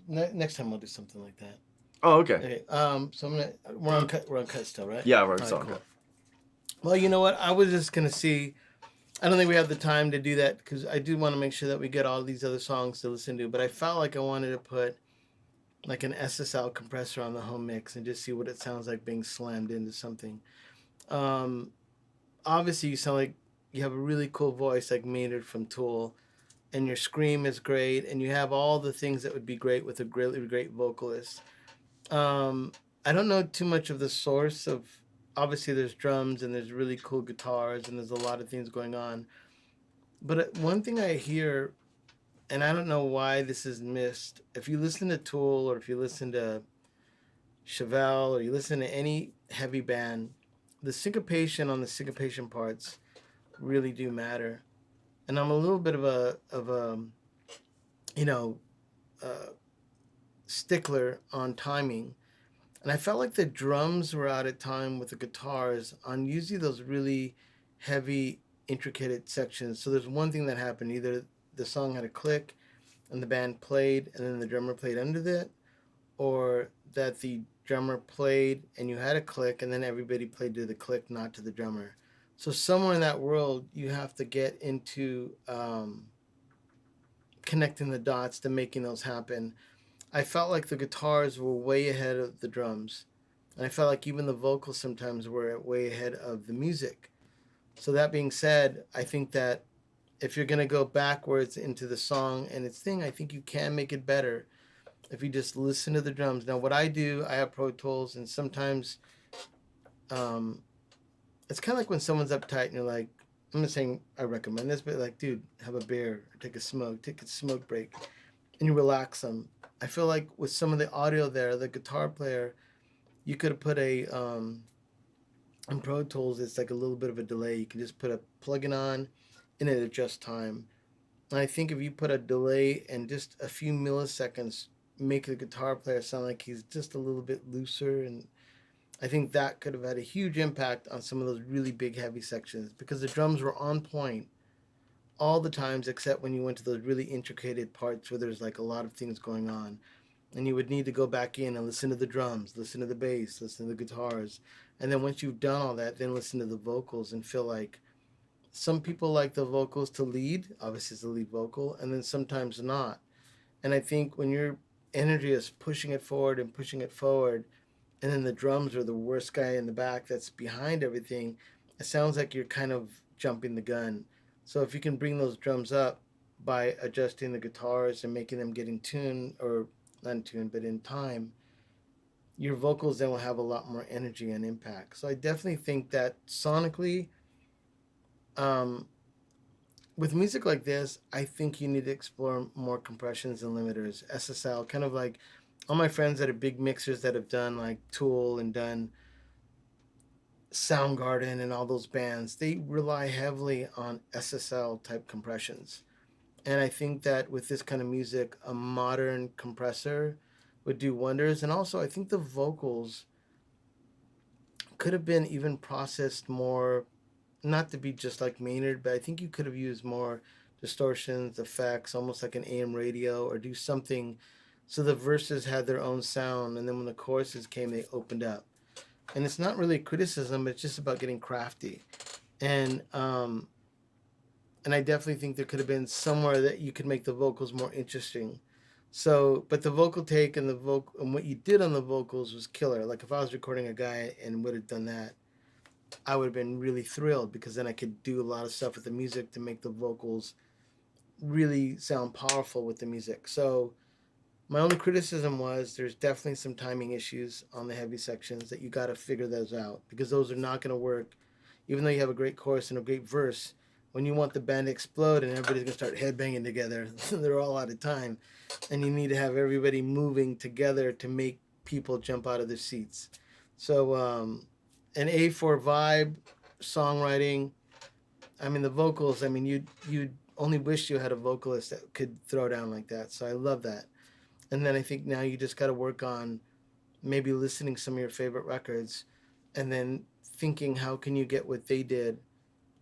Next time we'll do something like that. Oh, okay. Okay. So I'm gonna. We're on cut still, right? Yeah, we're All right, still on cool. cut. Well, you know what? I was just gonna see. I don't think we have the time to do that because I do want to make sure that we get all these other songs to listen to. But I felt like I wanted to put like an SSL compressor on the home mix and just see what it sounds like being slammed into something. Obviously, you sound like you have a really cool voice like Maynard from Tool, and your scream is great, and you have all the things that would be great with a really great vocalist. I don't know too much of the source of. Obviously, there's drums and there's really cool guitars and there's a lot of things going on. But one thing I hear, and I don't know why this is missed, if you listen to Tool or if you listen to Chevelle or you listen to any heavy band, the syncopation on the syncopation parts really do matter. And I'm a little bit of a stickler on timing. And I felt like the drums were out of time with the guitars on usually those really heavy, intricate sections. So there's one thing that happened. Either the song had a click and the band played and then the drummer played under it, or that the drummer played and you had a click and then everybody played to the click, not to the drummer. So somewhere in that world, you have to get into connecting the dots to making those happen. I felt like the guitars were way ahead of the drums. And I felt like even the vocals sometimes were way ahead of the music. So that being said, I think that if you're going to go backwards into the song and its thing, I think you can make it better if you just listen to the drums. Now, what I do, I have Pro Tools, and sometimes it's kind of like when someone's uptight and you're like, I'm not saying I recommend this, but like, dude, have a beer or take a smoke break, and you relax them. I feel like with some of the audio there, the guitar player, you could have put a, in Pro Tools, it's like a little bit of a delay. You can just put a plugin on and it adjusts time. And I think if you put a delay and just a few milliseconds, make the guitar player sound like he's just a little bit looser, and I think that could have had a huge impact on some of those really big heavy sections, because the drums were on point all the times except when you went to those really intricate parts where there's like a lot of things going on, and you would need to go back in and listen to the drums, listen to the bass, listen to the guitars, and then once you've done all that, then listen to the vocals and feel like some people like the vocals to lead, obviously it's the lead vocal, and then sometimes not. And I think when your energy is pushing it forward, and then the drums are the worst guy in the back that's behind everything, it sounds like you're kind of jumping the gun. So if you can bring those drums up by adjusting the guitars and making them get in tune, or not in tune, but in time, your vocals then will have a lot more energy and impact. So I definitely think that sonically, with music like this, I think you need to explore more compressions and limiters, SSL, kind of like all my friends that are big mixers that have done like Tool and done Soundgarden and all those bands, they rely heavily on SSL type compressions. And I think that with this kind of music, a modern compressor would do wonders. And also, I think the vocals could have been even processed more, not to be just like Maynard, but I think you could have used more distortions, effects, almost like an AM radio, or do something so the verses had their own sound. And then when the choruses came, they opened up. And it's not really a criticism, it's just about getting crafty. And I definitely think there could have been somewhere that you could make the vocals more interesting. So, but the vocal take and and what you did on the vocals was killer. Like if I was recording a guy and would have done that, I would have been really thrilled, because then I could do a lot of stuff with the music to make the vocals really sound powerful with the music. So my only criticism was there's definitely some timing issues on the heavy sections that you got to figure those out, because those are not going to work. Even though you have a great chorus and a great verse, when you want the band to explode and everybody's going to start headbanging together, they're all out of time. And you need to have everybody moving together to make people jump out of their seats. So an A for vibe, songwriting. I mean, the vocals, I mean, you'd only wish you had a vocalist that could throw down like that. So I love that. And then I think now you just got to work on maybe listening some of your favorite records and then thinking how can you get what they did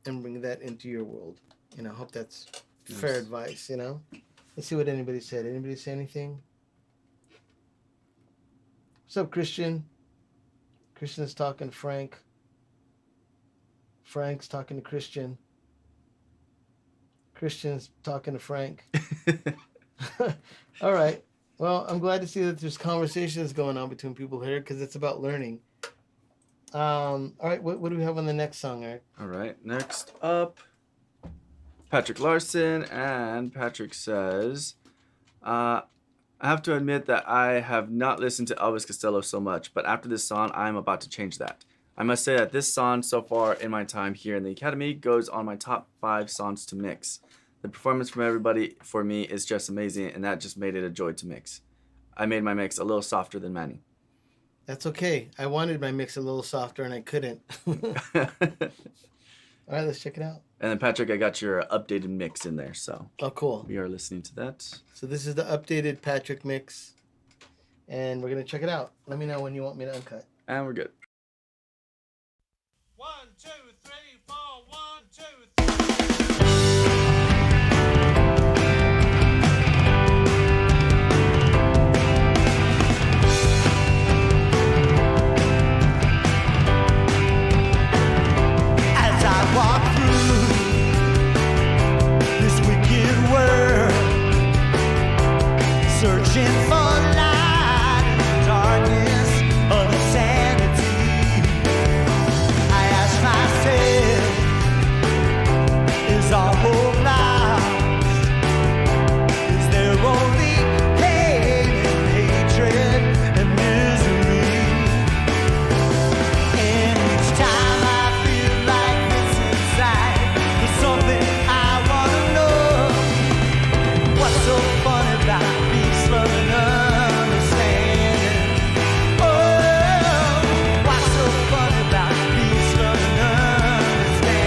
and bring that into your world. I hope that's fair advice, Let's see what anybody said. Anybody say anything? What's up, Christian? Christian's talking to Frank. Frank's talking to Christian. Christian's talking to Frank. All right. Well, I'm glad to see that there's conversations going on between people here, because it's about learning. All right, what do we have on the next song, Eric? All right, next up, Patrick Larson, and Patrick says, I have to admit that I have not listened to Elvis Costello so much, but after this song, I'm about to change that. I must say that this song so far in my time here in the Academy goes on my top 5 songs to mix. The performance from everybody for me is just amazing, and that just made it a joy to mix. I made my mix a little softer than Manny. That's okay. I wanted my mix a little softer and I couldn't. All right, let's check it out. And then Patrick, I got your updated mix in there, so. Oh, cool. We are listening to that. So this is the updated Patrick mix, and we're gonna check it out. Let me know when you want me to uncut. And we're good. 1, 2, 3, 4, 1, 2, 3. As I walk through this wicked world, searching for light in the darkness of sanity, I ask myself, is our hope lost? Is there only pain and hatred and misery? And each time I feel like this inside, there's something I wanna know. What's so fun about peace, love, and understanding? Oh, what's so fun about peace, love, and understanding?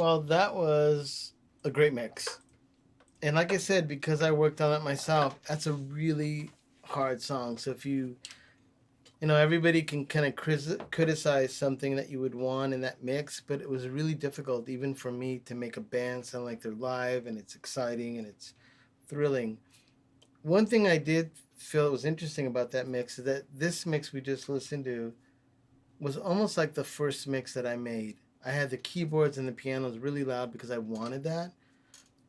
Well, that was a great mix. And like I said, because I worked on it myself, that's a really hard song. So if everybody can kind of criticize something that you would want in that mix, but it was really difficult even for me to make a band sound like they're live and it's exciting and it's thrilling. One thing I did feel was interesting about that mix is that this mix we just listened to was almost like the first mix that I made. I had the keyboards and the pianos really loud because I wanted that.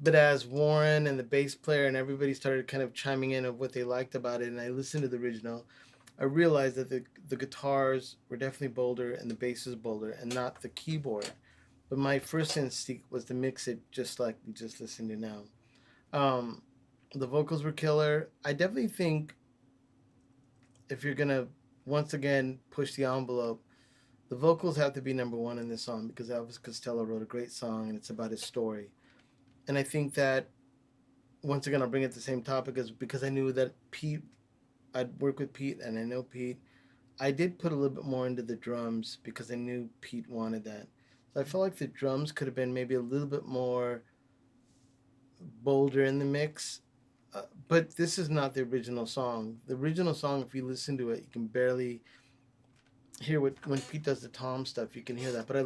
But as Warren and the bass player and everybody started kind of chiming in of what they liked about it, and I listened to the original, I realized that the guitars were definitely bolder and the bass was bolder and not the keyboard. But my first instinct was to mix it just like we just listened to now. The vocals were killer. I definitely think if you're going to, once again, push the envelope, the vocals have to be number one in this song because Elvis Costello wrote a great song and it's about his story. And I think that, once again, I'll bring it to the same topic as because I knew that Pete, I'd work with Pete and I know Pete. I did put a little bit more into the drums because I knew Pete wanted that. So I felt like the drums could have been maybe a little bit more bolder in the mix. But this is not the original song. The original song, if you listen to it, you can barely hear when Pete does the tom stuff, you can hear that. But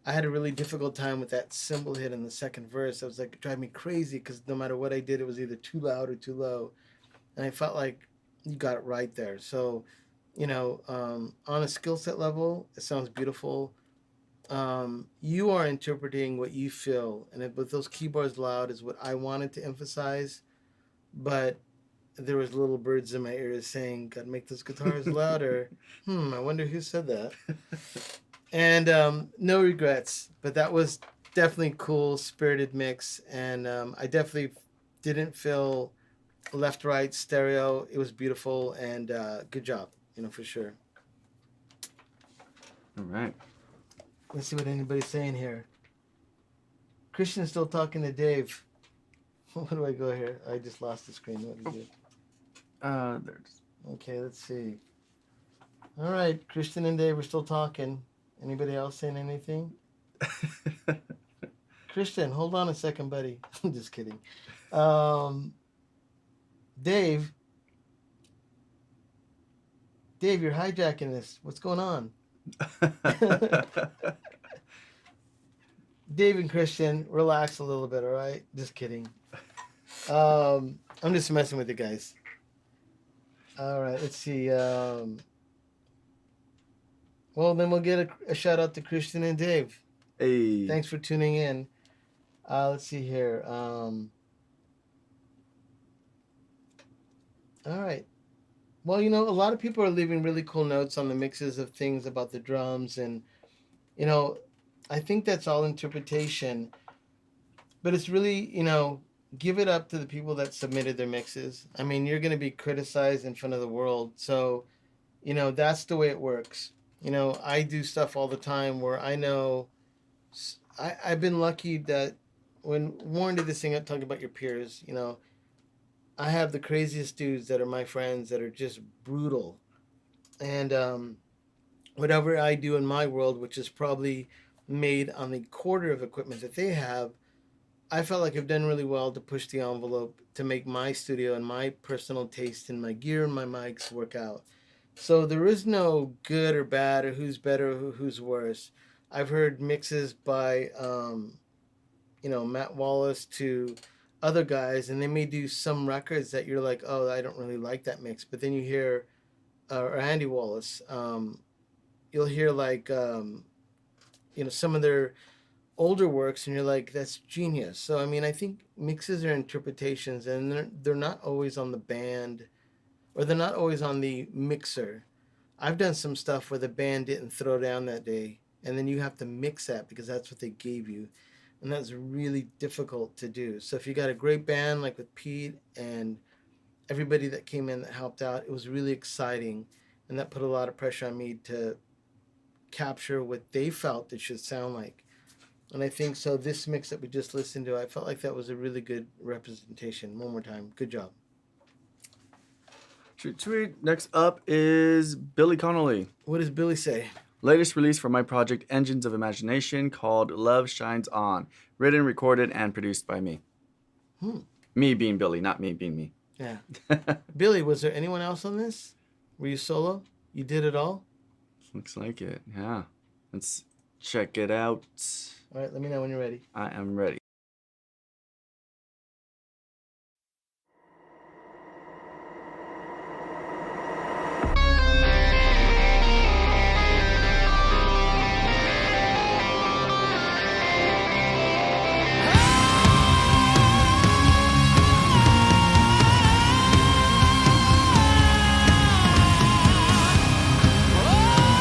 I had a really difficult time with that cymbal hit in the second verse. I was like, it drove me crazy because no matter what I did, it was either too loud or too low. And I felt like you got it right there. So, on a skill set level, it sounds beautiful. You are interpreting what you feel. And with those keyboards loud is what I wanted to emphasize. But there was little birds in my ears saying, gotta make those guitars louder. I wonder who said that. And no regrets, but that was definitely cool, spirited mix. And I definitely didn't feel left, right, stereo. It was beautiful and good job, for sure. All right. Let's see what anybody's saying here. Christian's still talking to Dave. Where do I go here? I just lost the screen. What did you do? There's. Okay, let's see. All right, Christian and Dave are still talking. Anybody else saying anything? Christian, hold on a second, buddy. I'm just kidding. Dave, you're hijacking this. What's going on? Dave and Christian, relax a little bit, all right? Just kidding. I'm just messing with you guys. All right, let's see. Well, then we'll get a shout out to Christian and Dave. Hey. Thanks for tuning in. Let's see here. All right. Well, a lot of people are leaving really cool notes on the mixes of things about the drums. And, I think that's all interpretation. But it's really, give it up to the people that submitted their mixes. I mean, you're going to be criticized in front of the world. So, that's the way it works. I do stuff all the time where I know I've been lucky that when Warren did this thing talking about your peers, I have the craziest dudes that are my friends that are just brutal. And whatever I do in my world, which is probably made on the quarter of equipment that they have, I felt like I've done really well to push the envelope to make my studio and my personal taste in my gear and my mics work out. So there is no good or bad or who's better or who's worse. I've heard mixes by, Matt Wallace to other guys, and they may do some records that you're like, oh, I don't really like that mix. But then you hear, or Andy Wallace, you'll hear like, some of their older works, and you're like, that's genius. So, I mean, I think mixes are interpretations, and they're not always on the band, or they're not always on the mixer. I've done some stuff where the band didn't throw down that day, and then you have to mix that because that's what they gave you. And that's really difficult to do. So if you got a great band like with Pete and everybody that came in that helped out, it was really exciting. And that put a lot of pressure on me to capture what they felt it should sound like. And I think so this mix that we just listened to, I felt like that was a really good representation. One more time. Good job. Sweet. Next up is Billy Connolly. What does Billy say? Latest release from my project Engines of Imagination called Love Shines On. Written, recorded, and produced by me. Me being Billy, not me being me. Yeah. Billy, was there anyone else on this? Were you solo? You did it all? Looks like it, yeah. Let's check it out. All right, let me know when you're ready. I am ready. Oh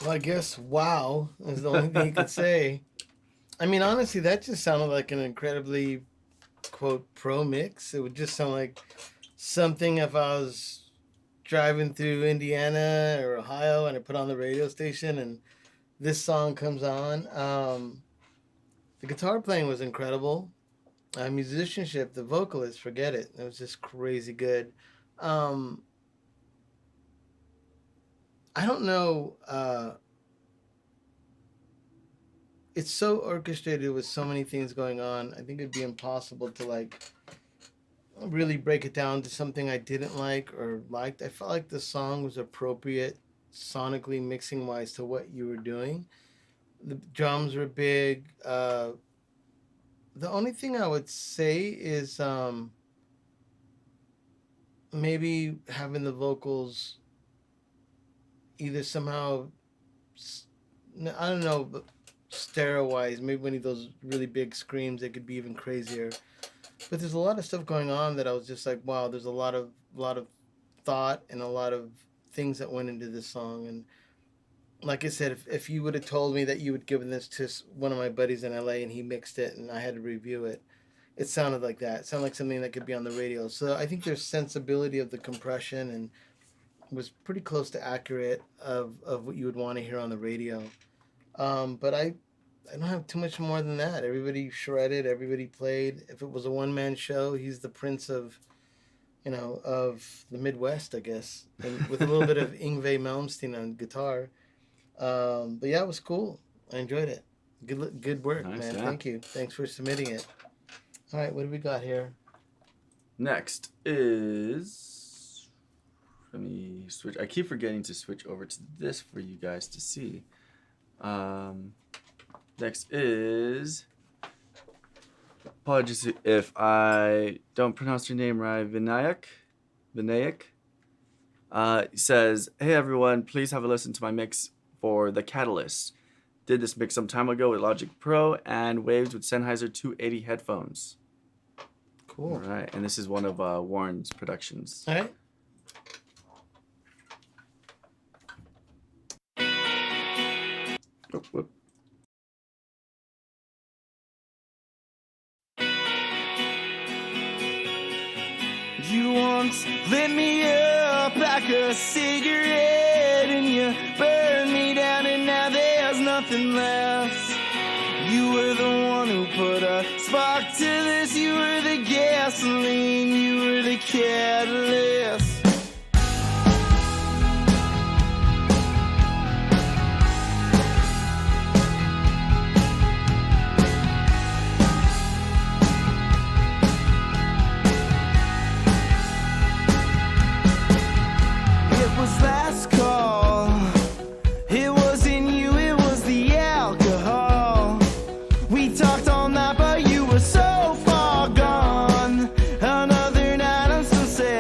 Well, I guess wow is the only thing you could say. I mean, honestly, that just sounded like an incredibly, quote, pro mix. It would just sound like something if I was driving through Indiana or Ohio and I put on the radio station and this song comes on. The guitar playing was incredible. Musicianship, the vocalist, forget it. It was just crazy good. I don't know. It's so orchestrated with so many things going on. I think it'd be impossible to like really break it down to something I didn't like or liked. I felt like the song was appropriate sonically, mixing wise, to what you were doing. The drums were big. The only thing I would say is maybe having the vocals either somehow, I don't know, but stereo-wise, maybe when he those really big screams, it could be even crazier. But there's a lot of stuff going on that I was just like, wow, there's a lot of thought and a lot of things that went into this song. And like I said, if you would have told me that you would given this to one of my buddies in LA and he mixed it and I had to review it, it sounded like that. It sounded like something that could be on the radio. So I think there's sensibility of the compression and was pretty close to accurate of what you would want to hear on the radio. But I don't have too much more than that. Everybody shredded, everybody played. If it was a one-man show, he's the prince of, of the Midwest, I guess, and with a little bit of Yngwie Malmsteen on guitar. But yeah, it was cool. I enjoyed it. Good work, Nice, man. yeah. Thank you. Thanks for submitting it. All right, what do we got here? Next is, let me switch. I keep forgetting to switch over to this for you guys to see. Next is, apologies if I don't pronounce your name right, Vinayak. He says, hey everyone, please have a listen to my mix for The Catalyst. Did this mix some time ago with Logic Pro and Waves with Sennheiser 280 headphones. Cool. All right, and this is one of Warren's productions. All right. Oh, whoop. You once lit me up like a cigarette, and you burned me down, and now there's nothing left. You were the one who put a spark to this. You were the gasoline, you were the catalyst. It was last call. It wasn't you, it was the alcohol. We talked all night, but you were so far gone. Another night on Sunset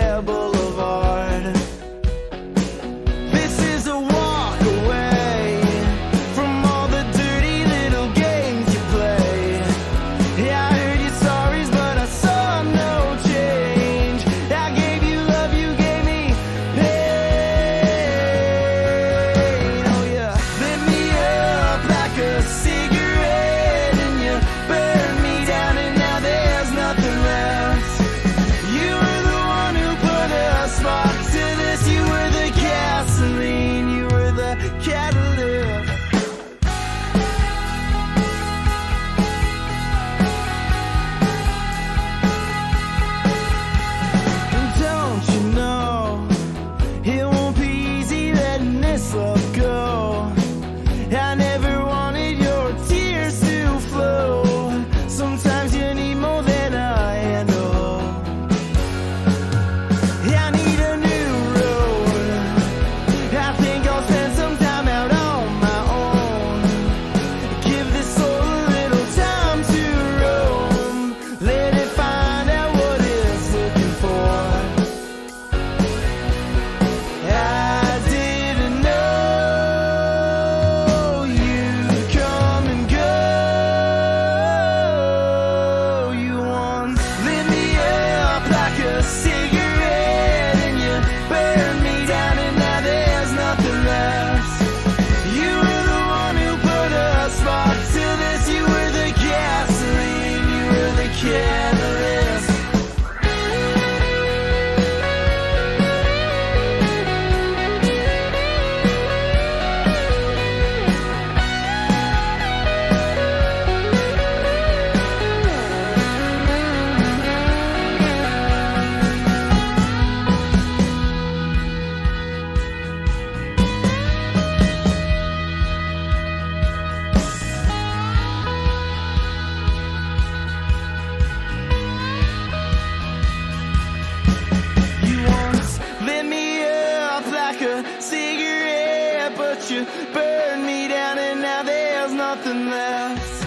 but you burned me down and now there's nothing left.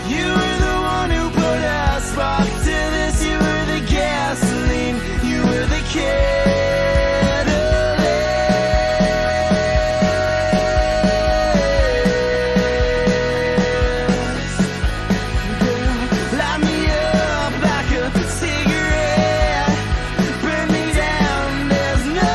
You were the one who put a spark to this. You were the gasoline, you were the catalyst. Girl, light me up like a cigarette. Burn me down, there's nothing left.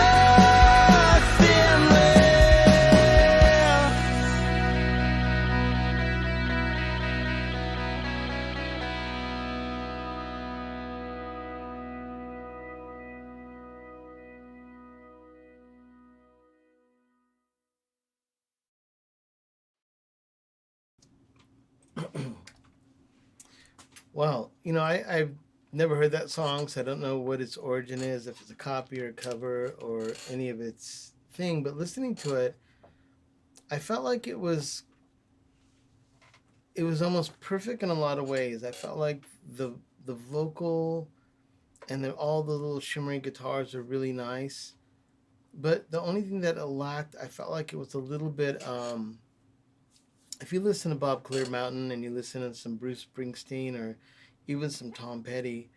Wow, I've never heard that song, so I don't know what its origin is, if it's a copy or a cover or any of its thing. But listening to it, I felt like it was almost perfect in a lot of ways. I felt like the vocal and all the little shimmery guitars are really nice. But the only thing that it lacked, I felt like it was a little bit. If you listen to Bob Clear Mountain and you listen to some Bruce Springsteen or even some Tom Petty,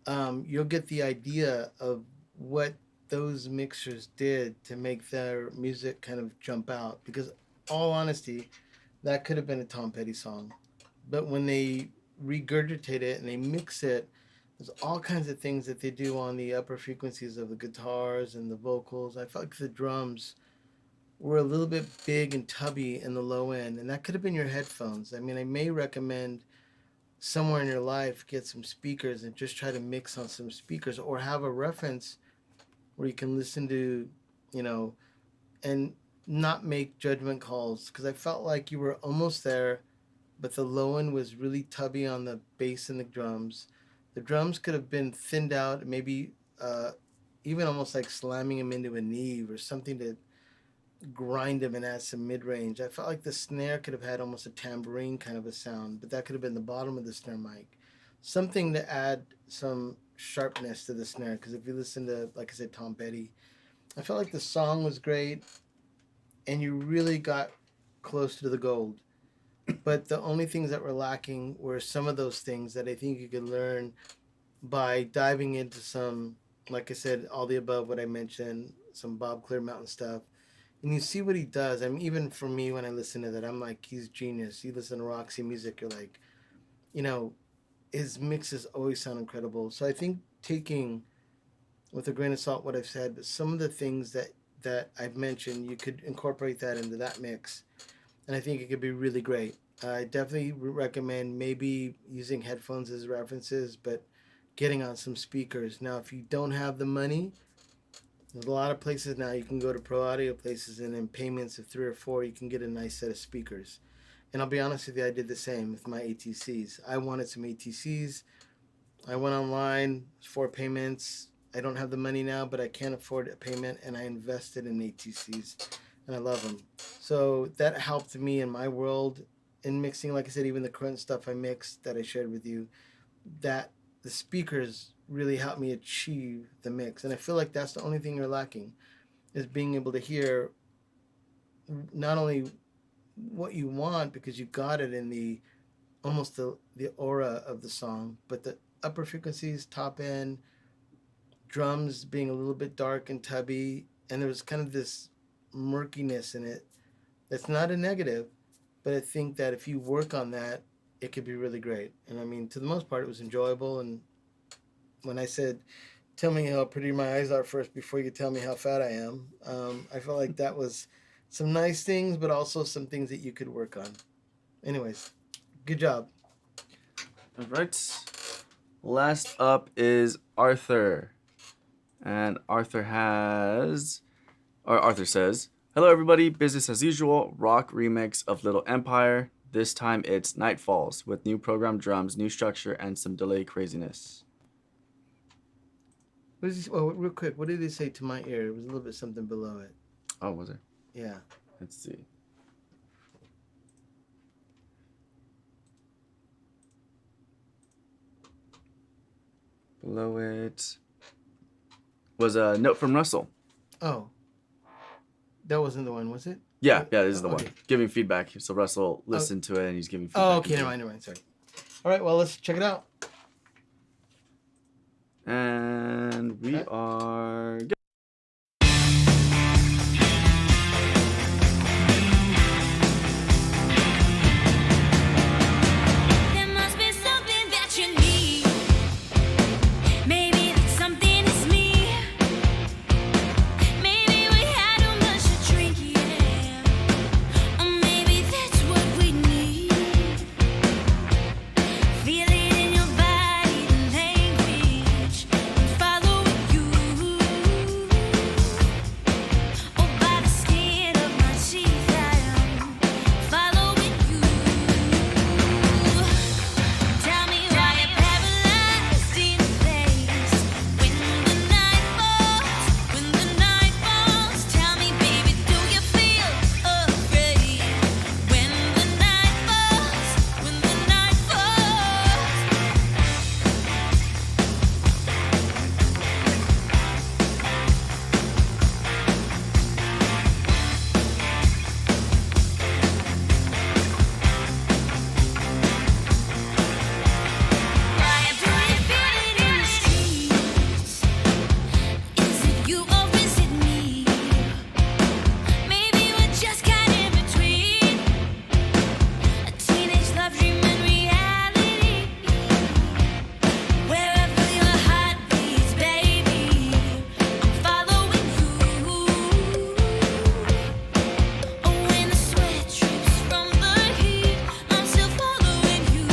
you'll get the idea of what those mixers did to make their music kind of jump out. Because, all honesty, that could have been a Tom Petty song. But when they regurgitate it and they mix it, there's all kinds of things that they do on the upper frequencies of the guitars and the vocals. I felt like the drums were a little bit big and tubby in the low end, and that could have been your headphones. I mean, I may recommend somewhere in your life get some speakers and just try to mix on some speakers, or have a reference where you can listen to, and not make judgment calls, because I felt like you were almost there, but the low end was really tubby on the bass and the drums. The drums could have been thinned out, maybe even almost like slamming them into a knee or something to grind them and add some mid-range. I felt like the snare could have had almost a tambourine kind of a sound, but that could have been the bottom of the snare mic. Something to add some sharpness to the snare, because if you listen to, like I said, Tom Petty, I felt like the song was great and you really got close to the gold. But the only things that were lacking were some of those things that I think you could learn by diving into some, like I said, all the above what I mentioned, some Bob Clear Mountain stuff. And you see what he does. I mean, even for me, when I listen to that, I'm like, he's genius. You listen to Roxy music, you're like, his mixes always sound incredible. So I think taking with a grain of salt what I've said, but some of the things that I've mentioned, you could incorporate that into that mix. And I think it could be really great. I definitely recommend maybe using headphones as references, but getting on some speakers. Now, if you don't have the money, there's a lot of places now you can go to pro audio places, and in payments of 3 or 4, you can get a nice set of speakers. And I'll be honest with you, I did the same with my ATCs. I wanted some ATCs. I went online, 4 payments. I don't have the money now, but I can't afford a payment, and I invested in ATCs, and I love them. So that helped me in my world in mixing. Like I said, even the current stuff I mixed that I shared with you, that the speakers really helped me achieve the mix. And I feel like that's the only thing you're lacking, is being able to hear not only what you want, because you got it in the almost the aura of the song, but the upper frequencies, top end, drums being a little bit dark and tubby, and there was kind of this murkiness in it. That's not a negative, but I think that if you work on that, it could be really great. And I mean, to the most part, it was enjoyable. And when I said, tell me how pretty my eyes are first before you tell me how fat I am, I felt like that was some nice things, but also some things that you could work on. Anyways, good job. All right. Last up is Arthur. And Arthur says, hello everybody, business as usual, rock remix of Little Empire. This time it's Night Falls with new program drums, new structure, and some delay craziness. What is this? Oh, real quick, what did they say to my ear? It was a little bit something below it. Oh, was it? Yeah. Let's see. Below it was a note from Russell. Oh. That wasn't the one, was it? Yeah, this is the Okay. one. Giving feedback. So Russell listened to it and he's giving feedback. Oh, okay, never mind. Sorry. All right, well, let's check it out. And we Okay. are good. There must be something that you need. Maybe that something is me. Maybe we had too much to drink, yeah. Or maybe that's what we need. Feel it in your body, the language. Following you. Oh, by the skin of my teeth, I am following you. Tell me why you're paralyzed in place. When the night falls, tell me, baby, do you feel afraid? When the night falls. Why do you feel it in the streets? Is it you or is it me? Maybe we're just kind in between a teenage love dream and reality. Wherever your heart beats, baby, I'm following you. Oh, when the sweat drips from the heat, I'm still following you.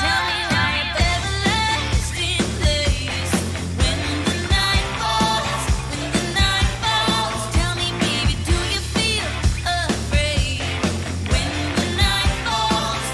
Tell me why you're paralyzed in place. When the night falls. Tell me, baby, do you feel afraid? When the night falls.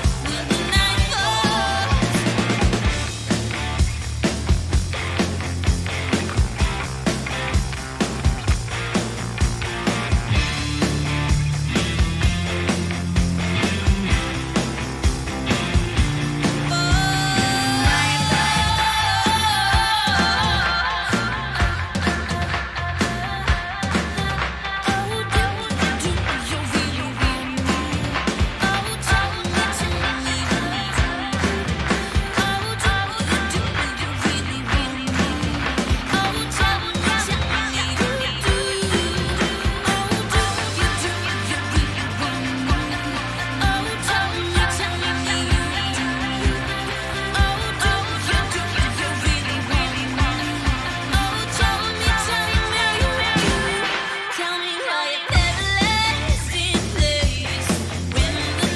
Tell me why you're paralyzed in place. When the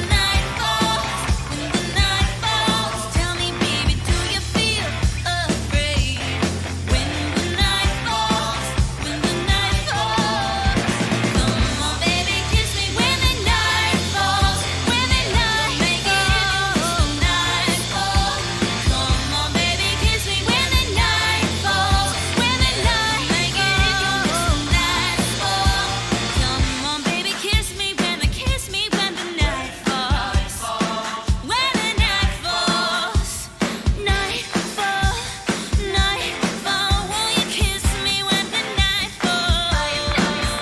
night falls. Tell me, baby, do you feel afraid? When the night falls. Come on, baby, kiss me when the night falls. When the night falls. Come on, baby, kiss me when the night falls. When the night falls. Come on, baby, kiss me when the night falls. When the night falls. Nightfall. Won't you kiss me when the night falls?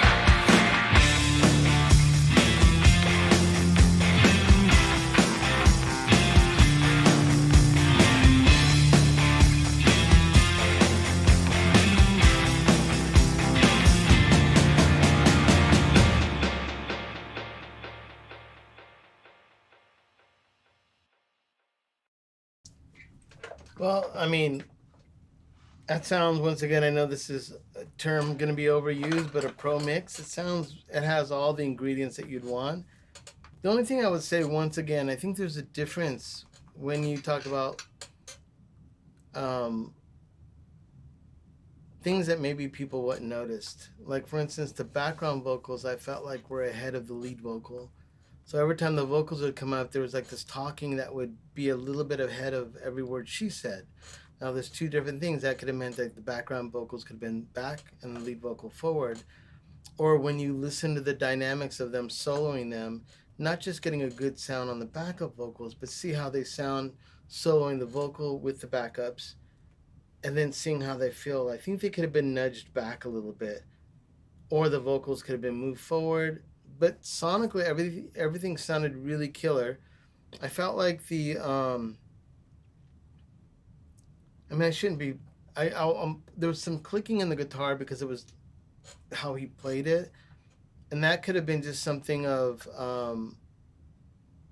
Well, I mean, that sounds, once again, I know this is a term going to be overused, but a pro mix. It has all the ingredients that you'd want. The only thing I would say, once again, I think there's a difference when you talk about things that maybe people wouldn't noticed. Like, for instance, the background vocals I felt like were ahead of the lead vocal. So every time the vocals would come up, there was like this talking that would be a little bit ahead of every word she said. Now, there's two different things. That could have meant that the background vocals could have been back and the lead vocal forward. Or when you listen to the dynamics of them soloing them, not just getting a good sound on the backup vocals, but see how they sound soloing the vocal with the backups, and then seeing how they feel. I think they could have been nudged back a little bit, or the vocals could have been moved forward. But sonically, everything sounded really killer. I felt like the I mean, I shouldn't be. There was some clicking in the guitar because it was how he played it, and that could have been just something of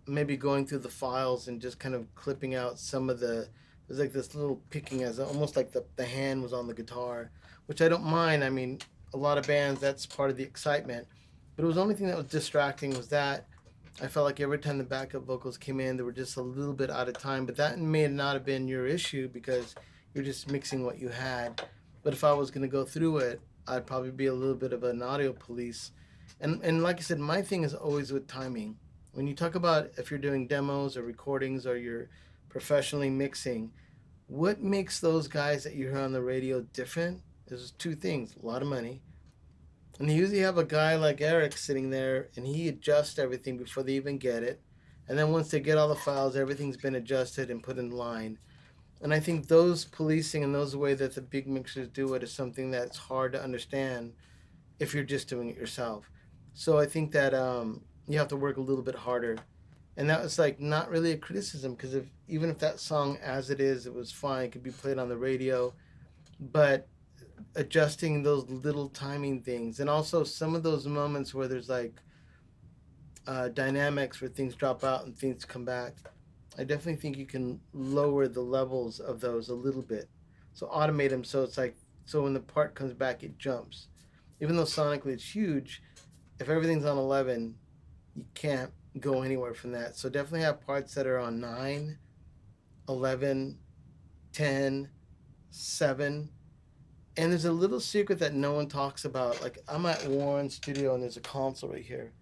maybe going through the files and just kind of clipping out some of the. There's like this little picking as almost like the hand was on the guitar, which I don't mind. I mean, a lot of bands that's part of the excitement, but it was the only thing that was distracting was that I felt like every time the backup vocals came in, they were just a little bit out of time. But that may not have been your issue because you're just mixing what you had. But if I was going to go through it, I'd probably be a little bit of an audio police. And like I said, my thing is always with timing. When you talk about if you're doing demos or recordings or you're professionally mixing, what makes those guys that you hear on the radio different is two things: a lot of money, and you usually have a guy like Eric sitting there and he adjusts everything before they even get it. And then once they get all the files, everything's been adjusted and put in line. And I think those policing and those way that the big mixers do it is something that's hard to understand if you're just doing it yourself. So I think that you have to work a little bit harder. And that was like not really a criticism because even if that song as it is, it was fine, it could be played on the radio. But adjusting those little timing things and also some of those moments where there's like dynamics where things drop out and things come back, I definitely think you can lower the levels of those a little bit, so automate them so it's like so when the part comes back it jumps. Even though sonically it's huge, if everything's on 11 you can't go anywhere from that. So definitely have parts that are on 9, 11, 10, 7. And there's a little secret that no one talks about. Like I'm at Warren's studio and there's a console right here.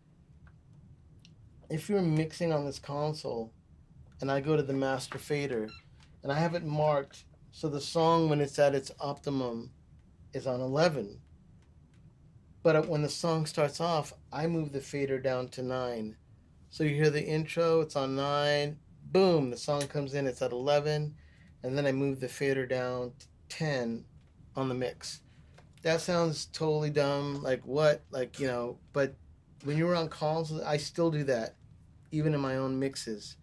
If you're mixing on this console and I go to the master fader and I have it marked so the song when it's at its optimum is on 11. But when the song starts off, I move the fader down to 9. So you hear the intro, it's on 9. Boom, the song comes in, it's at 11. And then I move the fader down to 10 on the mix. That sounds totally dumb, like what, like, you know, but when you're on consoles, I still do that, even in my own mixes,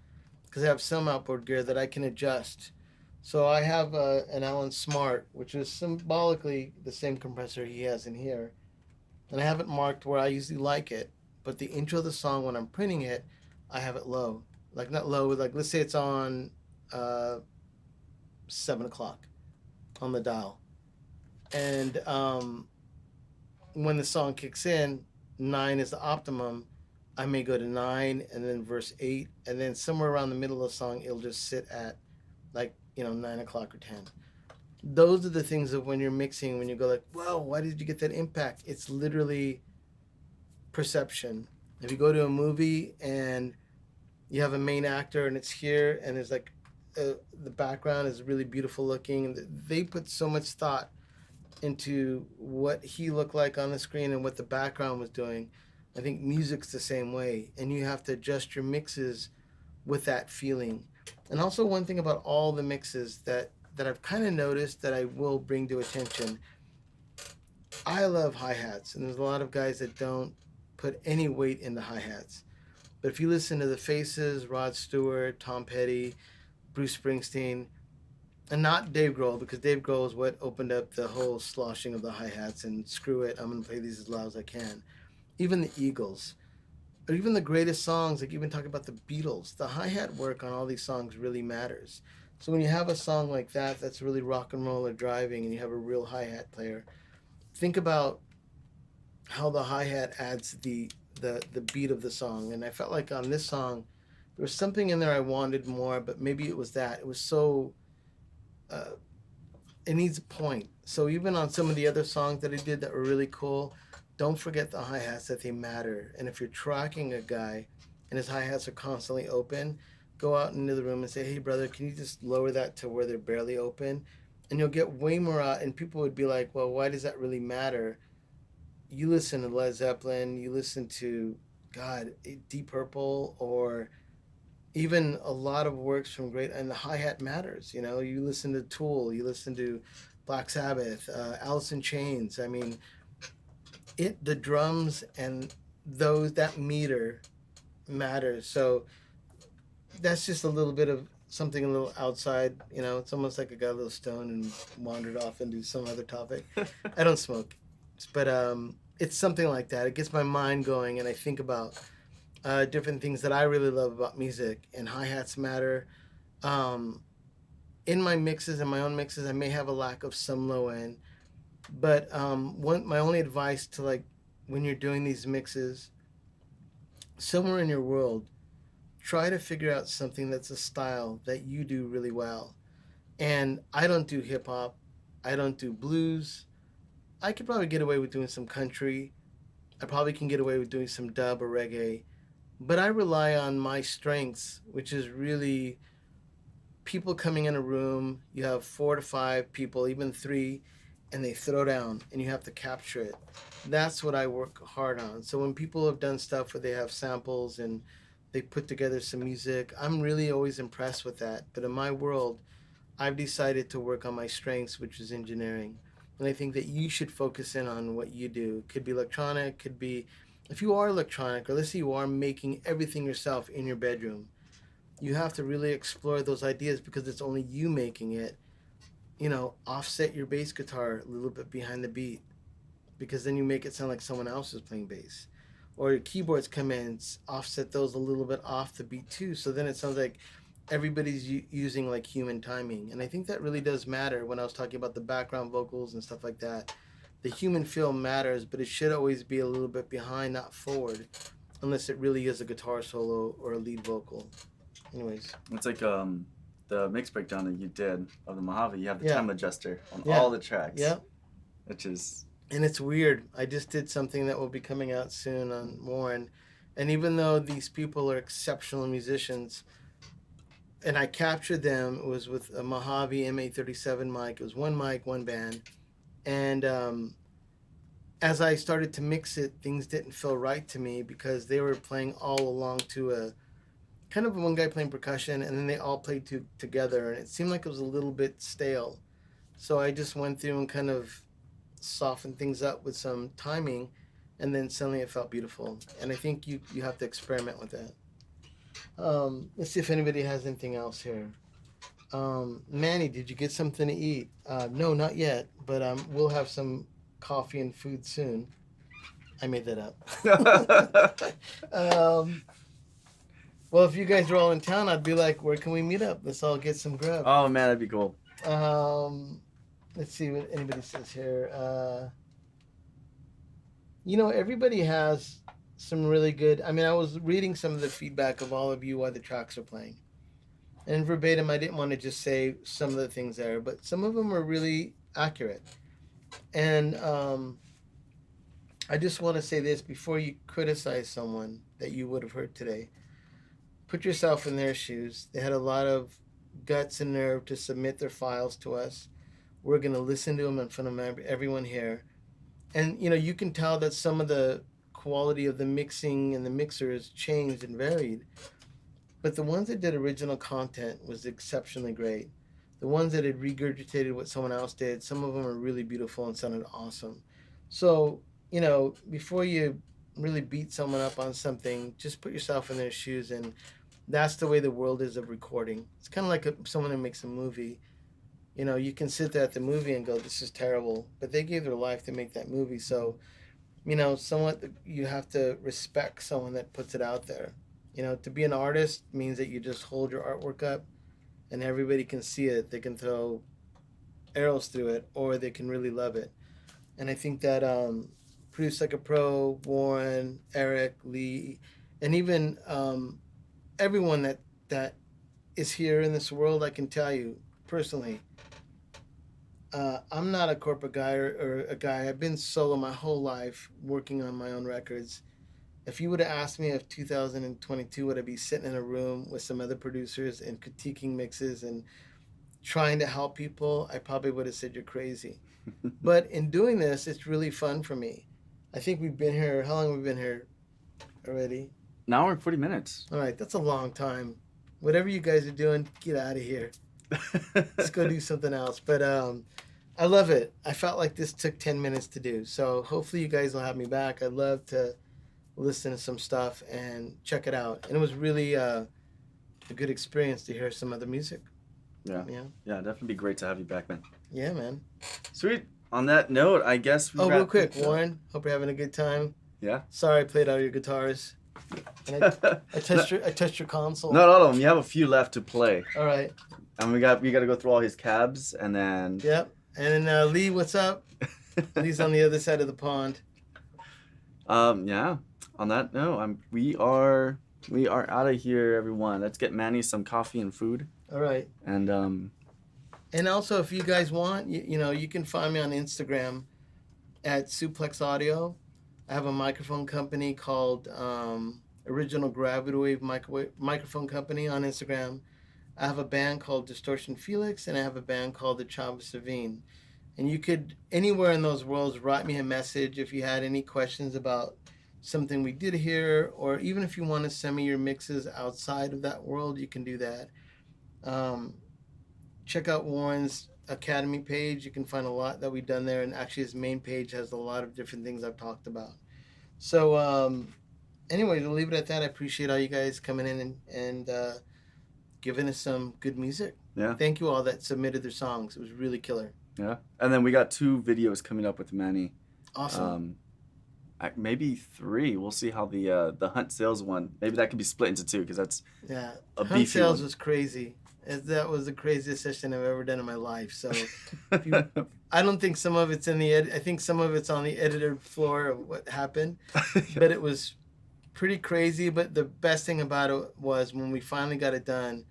because I have some outboard gear that I can adjust. So I have an Allen Smart, which is symbolically the same compressor he has in here, and I have it marked where I usually like it, but the intro of the song, when I'm printing it, I have it low, like not low, like let's say it's on 7 o'clock on the dial. And when the song kicks in, 9 is the optimum. I may go to 9 and then verse 8, and then somewhere around the middle of the song, it'll just sit at like, 9 o'clock or 10. Those are the things that when you're mixing, when you go like, whoa, why did you get that impact? It's literally perception. If you go to a movie and you have a main actor and it's here and it's like the background is really beautiful looking, they put so much thought into what he looked like on the screen and what the background was doing. I think music's the same way, and you have to adjust your mixes with that feeling. And also one thing about all the mixes that I've kind of noticed that I will bring to attention, I love hi-hats, and there's a lot of guys that don't put any weight into hi-hats. But if you listen to the Faces, Rod Stewart, Tom Petty, Bruce Springsteen, and not Dave Grohl, because Dave Grohl is what opened up the whole sloshing of the hi-hats and screw it, I'm going to play these as loud as I can. Even the Eagles, or even the greatest songs, like even talking about the Beatles, the hi-hat work on all these songs really matters. So when you have a song like that that's really rock and roll or driving and you have a real hi-hat player, think about how the hi-hat adds the beat of the song. And I felt like on this song, there was something in there I wanted more, but maybe it was that. It was so... it needs a point. So even on some of the other songs that I did that were really cool, don't forget the hi-hats, that they matter. And if you're tracking a guy and his hi-hats are constantly open, go out into the room and say, hey brother, can you just lower that to where they're barely open? And you'll get way more out, and people would be like, well, why does that really matter? You listen to Led Zeppelin, you listen to, God, Deep Purple, or even a lot of works from great, and the hi-hat matters. You listen to Tool, you listen to Black Sabbath, Alice in Chains. I mean, the drums and that meter matters. So that's just a little bit of something a little outside. It's almost like I got a little stoned and wandered off into some other topic. I don't smoke, but it's something like that. It gets my mind going, and I think about different things that I really love about music. And hi-hats matter. In my mixes and my own mixes, I may have a lack of some low end, but my only advice to, like, when you're doing these mixes, somewhere in your world, try to figure out something that's a style that you do really well. And I don't do hip hop, I don't do blues. I could probably get away with doing some country. I probably can get away with doing some dub or reggae. But I rely on my strengths, which is really people coming in a room. You have 4 to 5 people, even 3, and they throw down, and you have to capture it. That's what I work hard on. So when people have done stuff where they have samples and they put together some music, I'm really always impressed with that. But in my world, I've decided to work on my strengths, which is engineering. And I think that you should focus in on what you do. Could be electronic, could be, if you are electronic, or let's say you are making everything yourself in your bedroom, you have to really explore those ideas because it's only you making it. Offset your bass guitar a little bit behind the beat, because then you make it sound like someone else is playing bass. Or your keyboards come in, offset those a little bit off the beat too, so then it sounds like everybody's using like human timing. And I think that really does matter when I was talking about the background vocals and stuff like that. The human feel matters, but it should always be a little bit behind, not forward, unless it really is a guitar solo or a lead vocal. Anyways. It's like the mix breakdown that you did of the Mojave. You have the Yeah. time adjuster on Yeah. all the tracks. Yep. Which is... And it's weird. I just did something that will be coming out soon on Warren. And even though these people are exceptional musicians, and I captured them, it was with a Mojave MA37 mic. It was one mic, one band. And as I started to mix it, things didn't feel right to me because they were playing all along to a kind of one guy playing percussion, and then they all played together. And it seemed like it was a little bit stale. So I just went through and kind of soften things up with some timing, and then suddenly it felt beautiful. And I think you have to experiment with that. Let's see if anybody has anything else here. Manny, did you get something to eat? No, not yet, but we'll have some coffee and food soon. I made that up. Well, if you guys are all in town, I'd be like, where can we meet up? Let's all get some grub. Oh man, that'd be cool. Let's see what anybody says here. Everybody has some really good... I mean, I was reading some of the feedback of all of you while the tracks are playing. And verbatim, I didn't want to just say some of the things there, but some of them were really accurate. And I just want to say this before you criticize someone that you would have heard today. Put yourself in their shoes. They had a lot of guts and nerve to submit their files to us. We're going to listen to them in front of everyone here. And, you can tell that some of the quality of the mixing and the mixers changed and varied. But the ones that did original content was exceptionally great. The ones that had regurgitated what someone else did, some of them are really beautiful and sounded awesome. So, before you really beat someone up on something, just put yourself in their shoes. And that's the way the world is of recording. It's kind of like someone who makes a movie. You can sit there at the movie and go, this is terrible. But they gave their life to make that movie. So, somewhat you have to respect someone that puts it out there. To be an artist means that you just hold your artwork up and everybody can see it. They can throw arrows through it, or they can really love it. And I think that Produce Like a Pro, Warren, Eric, Lee, and even everyone that is here in this world, I can tell you personally, I'm not a corporate guy or a guy. I've been solo my whole life working on my own records. If you would have asked me if 2022 would I be sitting in a room with some other producers and critiquing mixes and trying to help people, I probably would have said you're crazy. But in doing this, it's really fun for me. I think we've been here, how long have we been here already? An hour and 40 minutes. All right, that's a long time. Whatever you guys are doing, get out of here. Let's go do something else. But I love it. I felt like this took 10 minutes to do. So hopefully you guys will have me back. I'd love to listen to some stuff and check it out. And it was really a good experience to hear some other music. Yeah. Definitely be great to have you back, man. Yeah, man. Sweet. On that note, I guess we. Real quick, Warren. Hope you're having a good time. Yeah. Sorry, I played out your guitars. And I touched your console. Not all of them. You have a few left to play. All right. And we got to go through all his cabs, and then. Yep. And then Lee, what's up? Lee's on the other side of the pond. Yeah. On that note, we are out of here, everyone. Let's get Manny some coffee and food. All right. And also, if you guys want, you can find me on Instagram at Suplex Audio. I have a microphone company called Original Gravity Wave Microphone Company on Instagram. I have a band called Distortion Felix, and I have a band called the Chava Savine. And you could, anywhere in those worlds, write me a message if you had any questions about something we did here, or even if you want to send me your mixes outside of that world, you can do that. Check out Warren's Academy page. You can find a lot that we've done there, and actually his main page has a lot of different things I've talked about. So anyway, we'll leave it at that. I appreciate all you guys coming in and giving us some good music. Yeah. Thank you all that submitted their songs. It was really killer. Yeah. And then we got 2 videos coming up with Manny. Awesome. Maybe 3. We'll see how the Hunt Sales one. Maybe that could be split into 2 because that's a Hunt beefy Sales one. was crazy. That was the craziest session I've ever done in my life. So I don't think some of it's in the I think some of it's on the edited floor of what happened. But it was pretty crazy. But the best thing about it was when we finally got it done,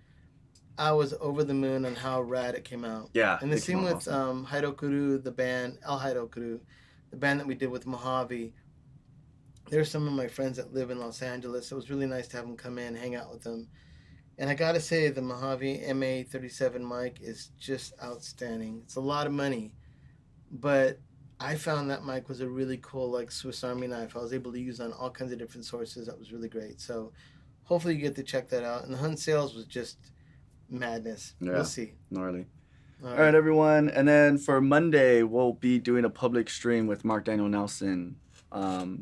I was over the moon on how rad it came out. Yeah. And the same with Haidokuru, the band, El Haidokuru, the band that we did with Mojave. There's some of my friends that live in Los Angeles. So it was really nice to have them come in, hang out with them. And I got to say, the Mojave MA37 mic is just outstanding. It's a lot of money. But I found that mic was a really cool, like, Swiss Army knife. I was able to use on all kinds of different sources. That was really great. So hopefully you get to check that out. And the Hunt Sales was just madness. Yeah. We'll see. Gnarly. All All right, everyone. And then for Monday, we'll be doing a public stream with Mark Daniel Nelson.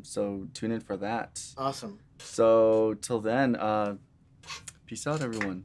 So tune in for that. Awesome. So till then, peace out, everyone.